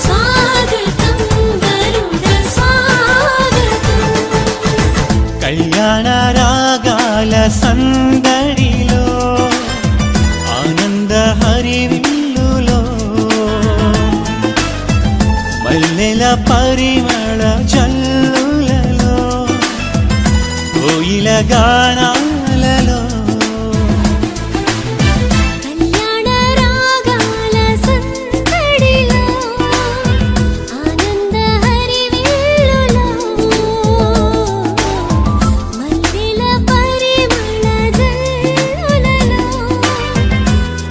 స్వాగతం గరుడ స్వాగతం కళ్యాణ రాగాల సందడిలో ఆనంద హరివిల్లులో మల్లెల పరిమళ జల్లులలో కోయిల గానాలలో కళ్యాణ రాగాల సందడిలో ఆనంద హరివిల్లులో మల్లెల పరిమళ జల్లులలో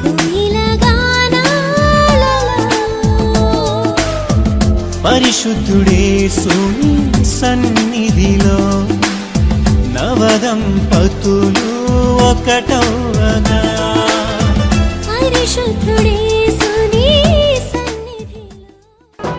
కోయిల గానాలలో పరిశుద్ధుడేసుని సన్నిధిలో నవదంపతులు ఒకటవగా పరిశుద్ధుడేసుని సన్నిధిలో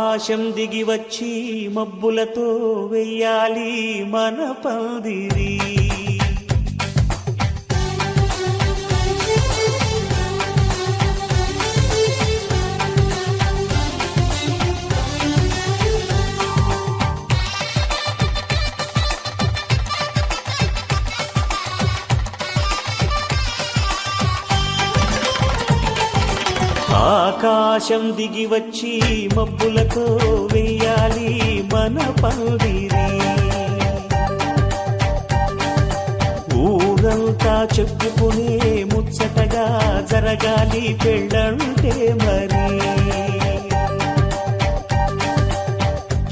ఆకాశం దిగి వచ్చి మబ్బులతో వెయ్యాలి మన పందిరి. ఆకాశం దిగి వచ్చి మబ్బులతో వెయ్యాలి మన పందిరి. ఊరంతా చెప్పుకునే ముచ్చటగా జరగాలి పెళ్ళంటే మరి.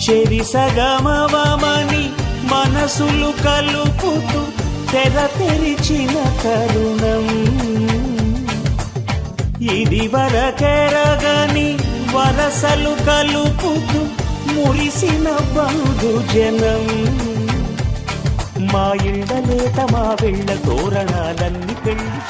చెరిసగమవమని మనసులు కలుపుతూ తెర తెరిచిన తరుణం. ఇది వరకెరగని వరసలు కలుపుతూ మురిసిన బంధుజనం. మా ఇళ్ళలేత మా వెళ్ళ తోరణాలన్నీ పెళ్లి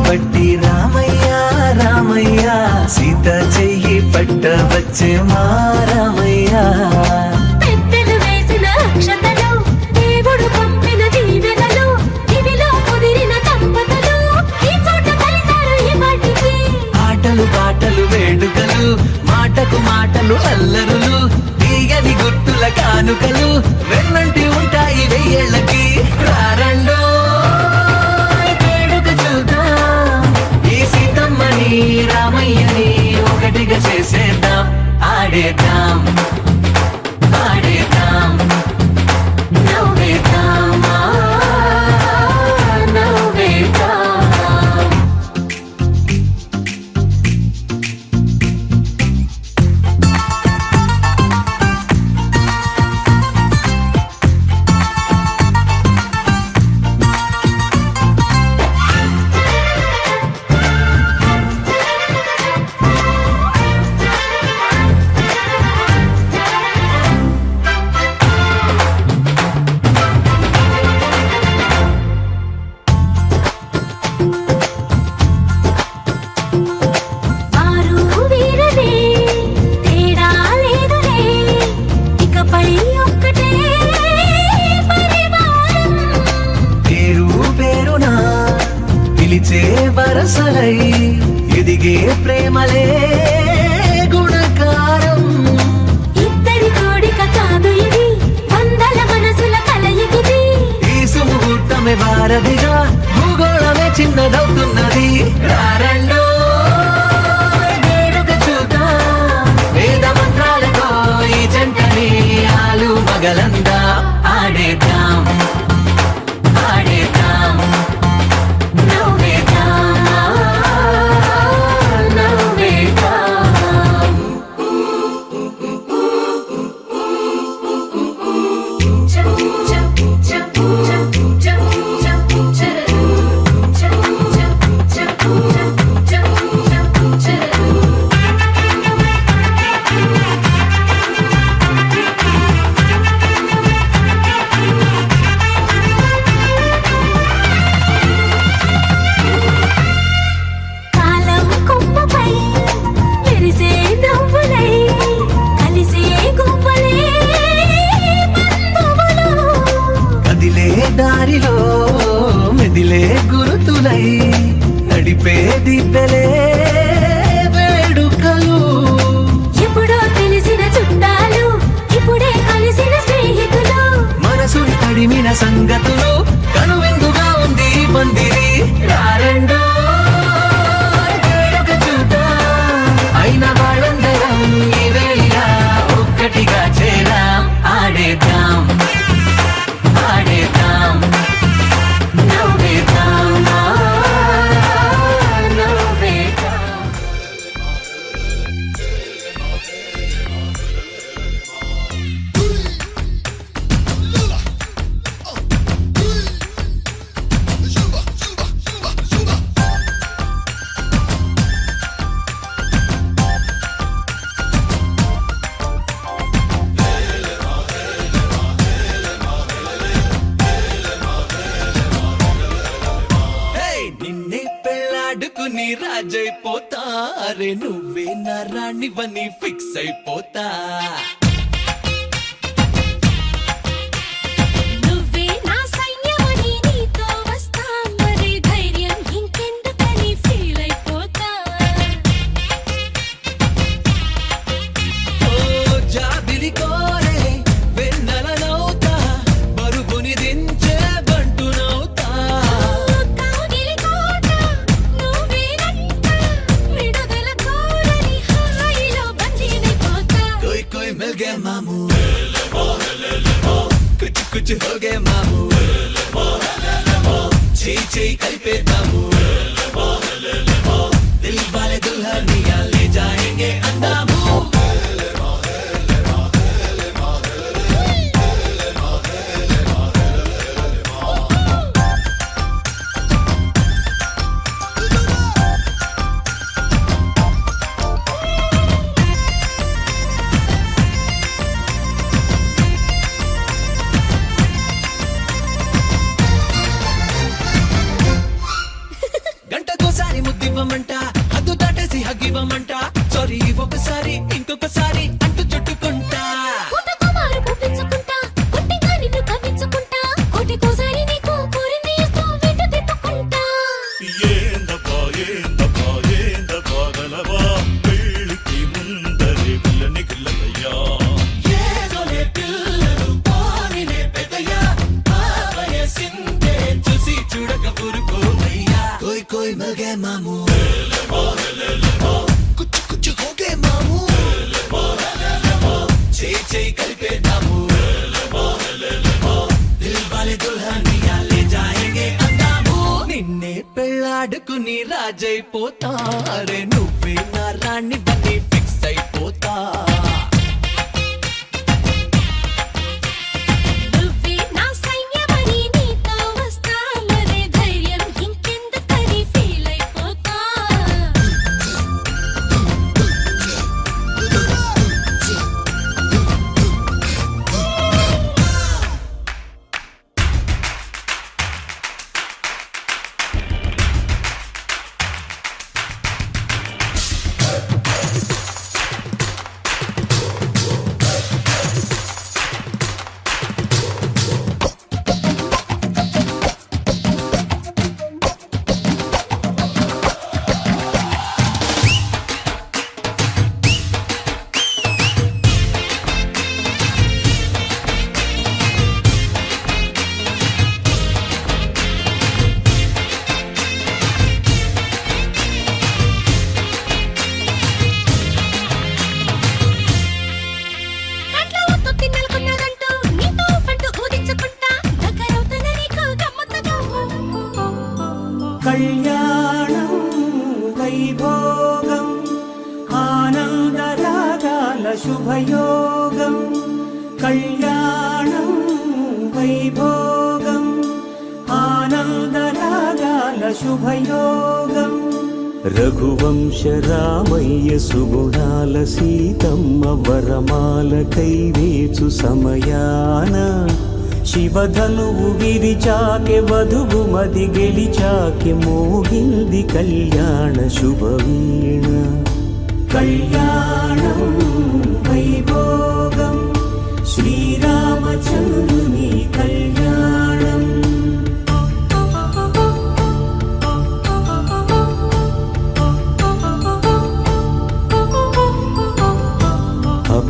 పట్టి రామయ్య రామయ్య సీత చెయ్యి పట్ట వచ్చే మా రామయ్య. పెద్దలు వేసిన అక్షతలు దేవుడు పంపిన దీవెనలు ఇవిలో కుదిరిన దంపతులు ఈ చోట కలిసారు ఈ వాటికి. ఆటలు పాటలు వేడుకలు మాటకు మాటలు అల్లరులు తీయని గుర్తుల కానుకలు వెన్నంటి ఉంటాయి వెయ్యేళ్ళకి. రారండో రామయ్యని ఒకటిగా చేసేద్దాం ఆడేద్దాం ఆడేద్దాం నవ్వేద్దాం నవ్వేద్దాం. వరసలై ఎదిగే ప్రేమలే గుణకారం. ఇద్దరి కోడిక కాదు ఇది వందల మనసుల కలయికిది. ఈ సుముహూర్తమే వారధిగా భూగోళమే చిన్నదవుతున్నది. రారండో వేడుక చూద్దాం వేద మంత్రాలతో ఈ జంటని ఆలు మగలందా ఆడేద్దాం ఆడేద్దాం అరే నువ్వే నా రాణివని ఫిక్స్ అయిపోతా నువ్వే నా సైన్యమని నీతో వస్తా మరి ధైర్యం ఇంకెందుకని ఫీల్ అయిపోతా ఓ జాబిలి కోరే వెన్నెలనవుతా బరువుని దించే బంటునవుతా కాగిలి కోట నువ్వేనంట విడుదల కోరని హాయిలో బందీనైపోతా कोई कोई मिल गया मामू कुछ कुछ हो गया मामू ची కలిపే दामू दिल वाले दुल्हनिया ले जाएंगे अंदामू గంటకోసారి ముద్దివ్వమంట హద్దు దాటేసి హగ్గివ్వమంట సారీ ఒకసారి ఇంకొకసారి అంటూ చుట్టుకుంటా పుట్టకుమారు పుట్టించుకుంటా పుట్టిగా నిన్ను కవ్వించుకుంటా కోటికోసారి నీకు కోరింది ఇస్తూ వెంట తిప్పుకుంటా ఏందబ్బా గలవా పెళ్ళికి ముందరే పిల్లని గిల్లయ్యా ఏదోలే పిల్లలు పోనిలే పెద్దయ్యా బావయ్య సిందే చూసి చూడక ఊరుకోవయ్యా కోయ్ కోయ్ మిల్ గయా మామూ కుచ్ కుచ్ హో గయా మామూ చేయి కలిపే దామూ దిల్ వాలే దుల్హనియా లే జాయేంగే అందామూ నిన్నే పెళ్ళాడుకుని రాజైపోతా అరే నువ్వే నా రాణి బని ఫిక్స్ అయిపోతా నువ్వే నా సైన్యమని నీతో వస్తా మరి ధైర్యం ఇంకెందుకని ఫీల్ అయిపోతా అట్లా వద్దు తిన్నెలకున్నదంటూ నీతో ఫంటు ఊదించుకుంటా దగ్గరవుతున్న నీకు గమ్మత్తుగా కళ్యాణం వైభోగం ఆనందరాగాల శుభయోగం కళ్యాణం వైభోగం ఆనందరాగాల శుభయోగం రఘువంశ రామయ్య సుగుణాల సీతమ్మ వరమాల కైవేచు సమయాన శివధనువు విరిచాకె వధువు మది గెలిచాకె మోగింది కళ్యాణ శుభవీణ కళ్యాణం వైభోగం శ్రీరామచంద్రుని కళ్యాణం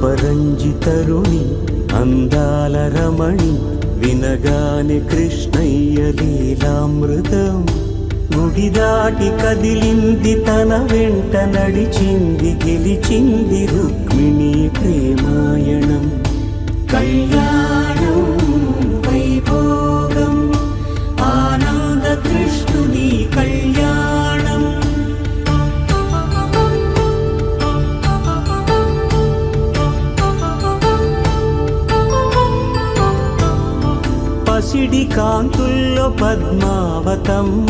అపరంజితరుణి అందాల రమణి వినగానే కృష్ణయ్య లీలామృతం గుడి దాటి కదిలింది తన వెంట నడిచింది గెలిచింది రుక్మిణి ప్రేమాయణం కళ్యాణం వైభోగం ఆనంద కృష్ణుని కళ్యాణం పసిడి కాంతుల్లో పద్మావతమ్మ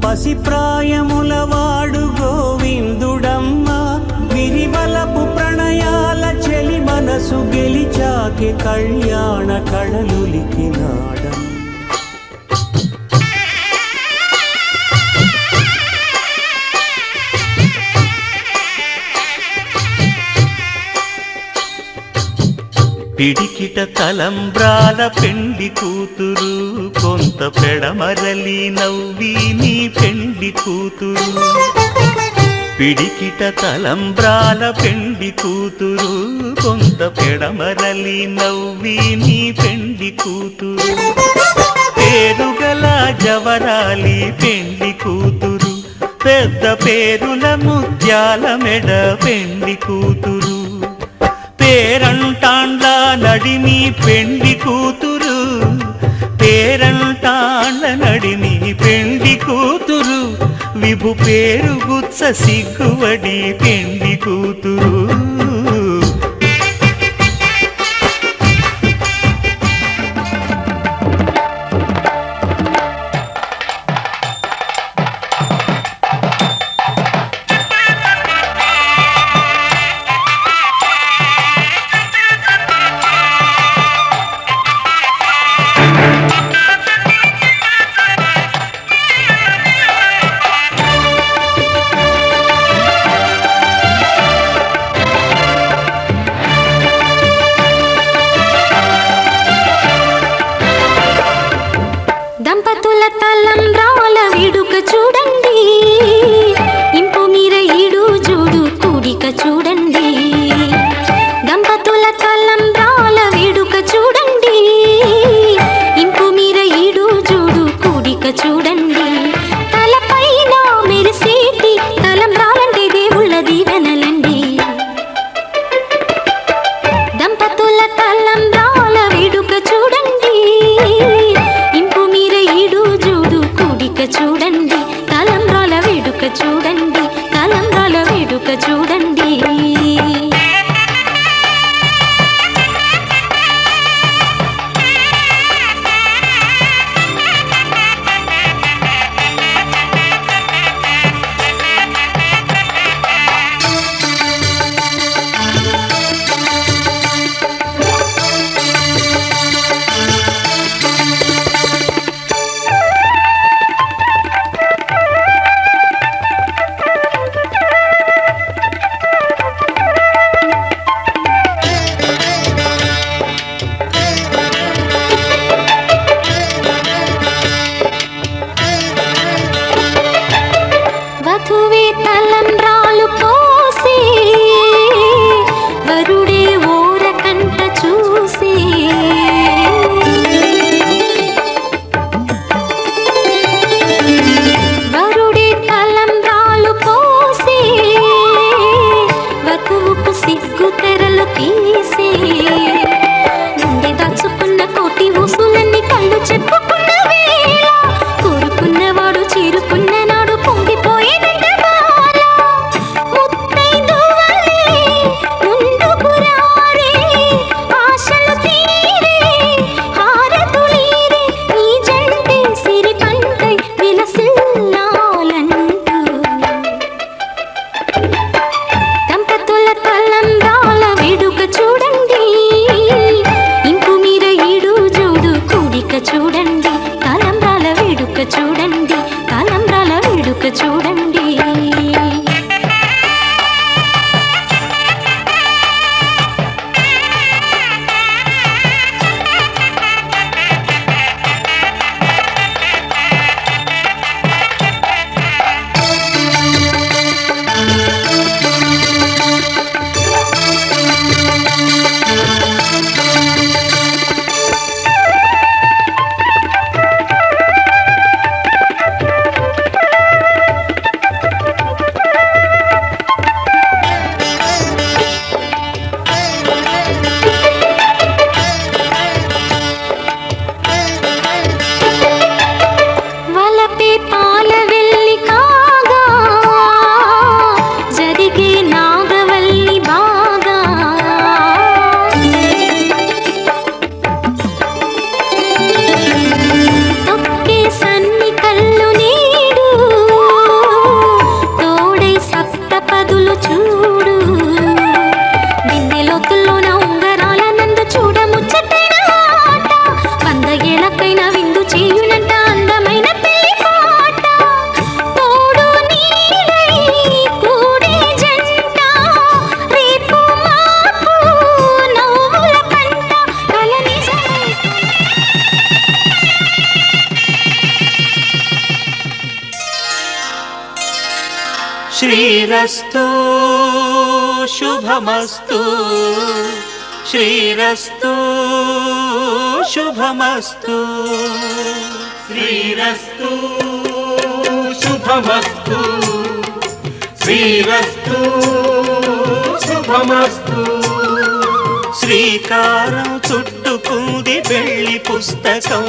పసి ప్రాయముల వాడు గోవిందుడమ్మ విరివలపు ప్రణయాల చెలి మనసు గెలిచాకే కళ్యాణ కళలులికినాడం పిడికిట తలంబ్రాల పెండి కూతురు కొంత పెడమరలి నవ్వి నీ పెండి కూతురు పిడికిట తలంబ్రాల పెండి కూతురు కొంత పెడమరలి నవ్వి నీ పెండి కూతురు పేరుగల జవరాలి పెండి కూతురు పెద్ద పేరుల ముత్యాల మెడ పెండి కూతురు పేరంటాండ్ల నడిమి పెండి కూతురు పేరంటాండ్ల నడిమి పెండి కూతురు విభు పేరు గుత్స సిగ్గువడి పెండి కూతురు శ్రీరస్తు శుభమస్తు శ్రీరస్తు శుభమస్తు శ్రీరస్తు శుభమస్తు శ్రీరస్తు శుభమస్తు శ్రీకారం చుట్టుకుంది వెళ్లి పుస్తకం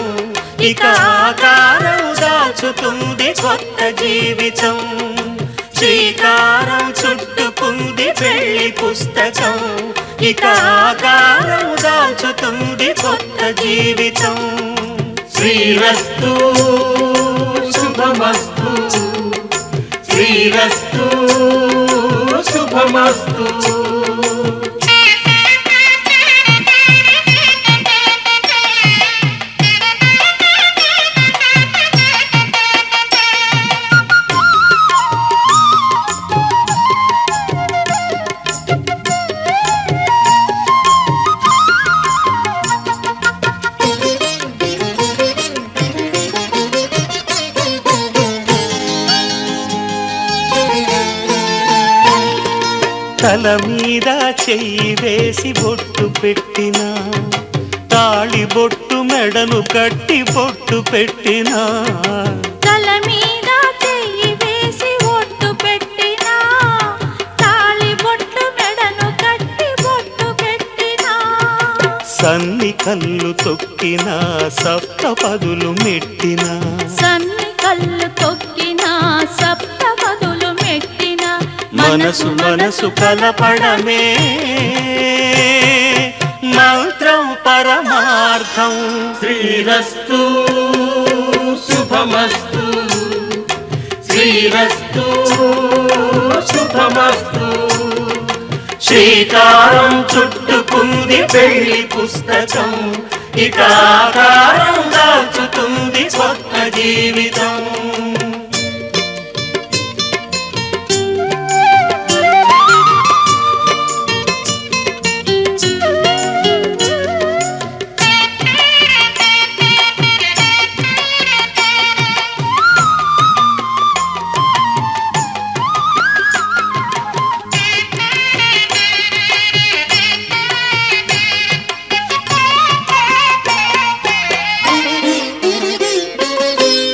ఇక ఆకారం దాచుతుంది కొత్త జీవితం శ్రీకారం చుట్టుకుంది వెళ్లి పుస్తకం ఇక ఆకారం దాచుతుంది కొత్త జీవితం శ్రీరస్తు శుభమస్తు శ్రీరస్తు శుభమస్తు తల మీద చెయ్యి వేసి బొట్టు పెట్టినా తాళి బొట్టు మెడను కట్టి బొట్టు పెట్టినా తల మీద చెయ్యి వేసి బొట్టు పెట్టినా తాళి బొట్టు మెడను కట్టి బొట్టు పెట్టినా సన్ని కళ్ళు తొక్కినా సప్తపదులు మెట్టినా సన్ని కళ్ళు తొక్కినా సప్తపదులు మెట్టినా మనసు మనసు కలపడమే మంత్రం పరమార్థం శ్రీరస్తు శుభమస్తు శ్రీరస్తు శుభమస్తు శ్రీకారం చుట్టుకుంది పెళ్లి పుస్తకం ఇక ఆకారం దాచుతుంది కొత్త జీవితం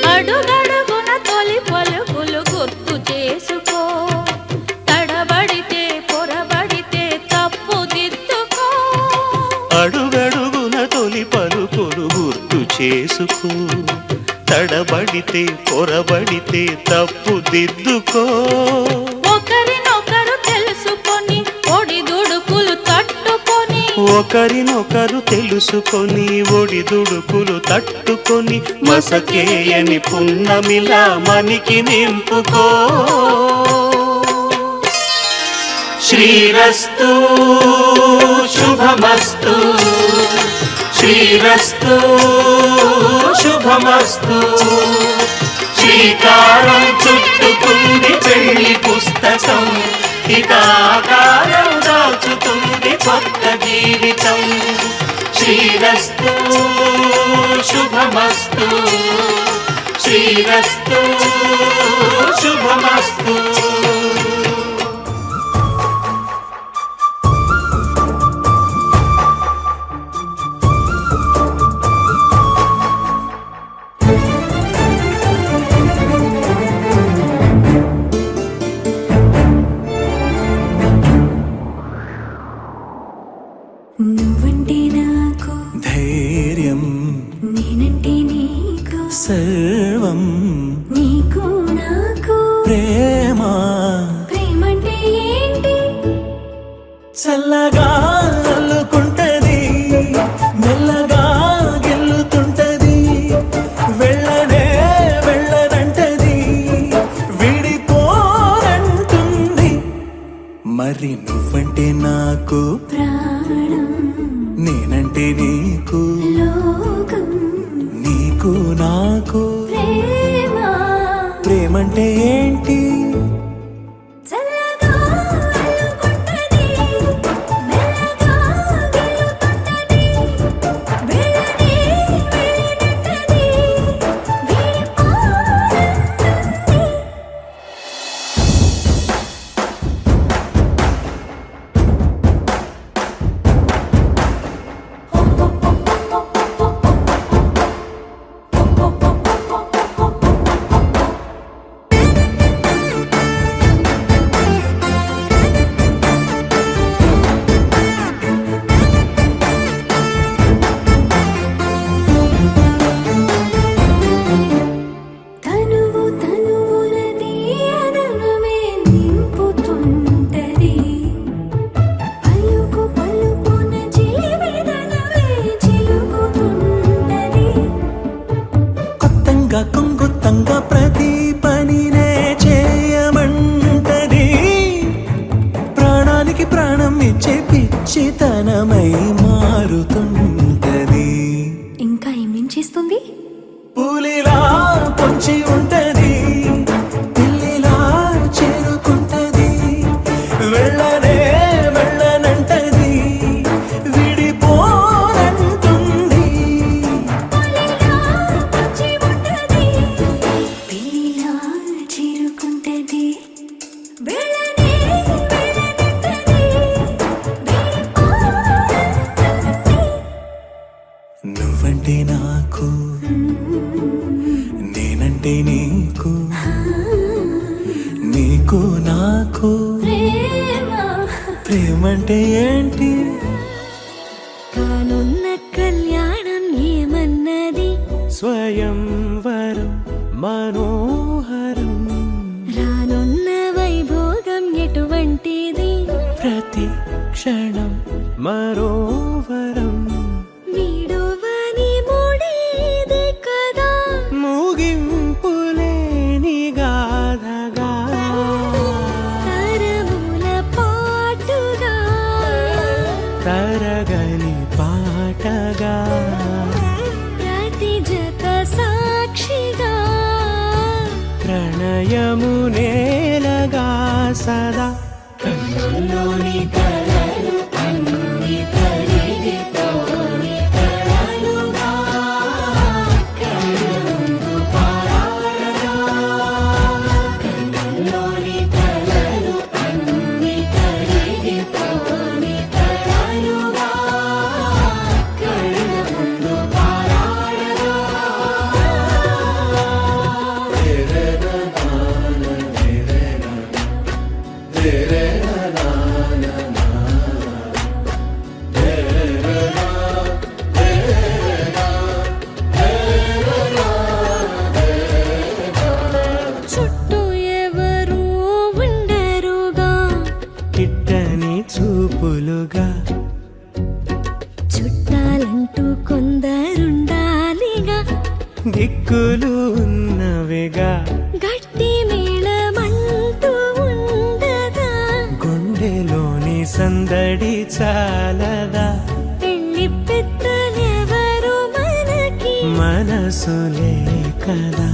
అడుగడుగున తొలి పలుకులు గుర్తు చేసుకో తడబడితే పొరబడితే తప్పు దిద్దుకో అడుగడుగున తొలి పలుకులు గుర్తు చేసుకో తడబడితే పొరబడితే తప్పు దిద్దుకో ఒకరినొకరు తెలుసుకొని ఒడిదుడుకులు తట్టుకొని ఒకరినొకరు తెలుసుకొని ఒడిదుడుకులు తట్టుకొని మసకేయని పున్నమిలా మనికి నింపుకో శ్రీరస్తు శుభమస్తు శ్రీరస్తు శుభమస్తు శ్రీకారం చుట్టుకుంది పెళ్లి పుస్తకం ఇక ఆకారం దాచుతుంది కొత్త జీవితం శ్రీరస్తు శుభమస్తు శ్రీరస్తు శుభమస్తు నువ్వంటే నాకు ధైర్యం నేనంటే నీకు సర్వం నీకు నాకు ప్రేమ ప్రేమంటే ఏంటి చల్లగా అల్లుకుంటది మెల్లగా గెల్లుతుంటది వెళ్ళనే వెళ్ళదంటది విడిపోరంటుంది మరి నువ్వంటే నాకు ప్రాణం నేనంటే నీకు లోకం నీకు నాకు ప్రేమ ప్రేమంటే ఏంటి చల్లగా అల్లుకుంటది మెల్లగా గెలుతుంటది వెళ్ళనే వెళ్ళదంటది విడిపోరంటుంది ఏంటి నీకు నీకు నాకు ప్రేమంటే ఏంటి కానున్న కళ్యాణం ఏమన్నది స్వయంవరం మనోహరం రానున్న వైభోగం ఎటువంటిది ప్రతి క్షణం మరోవరం వీడువని మూడేది కదా ముగింపులేని గాథగా తరముల పాటుగా తరగని పాటగా ప్రతి జత సాక్షిగా ప్రణయము నేలగా సదా కన్నుల్లోని కలలు అన్ని కరిగిపోని కలలుగా కళ్ళముందు పారాడగా కన్నుల్లోని కలలు అన్ని కరిగిపోని కలలుగా కళ్ళముందు పారాడగా చుట్టూ ఎవరు ఉండరుగా కిట్టని చూపులుగా చుట్టాలంటూ కొందరుండాలిగా దిక్కులు ఉన్నవిగా గట్టి మేళమంటూ ఉండదా గుండెలోని సందడి చాలదా పెళ్లి పెద్దలెవరు మనకి మనసులే కదా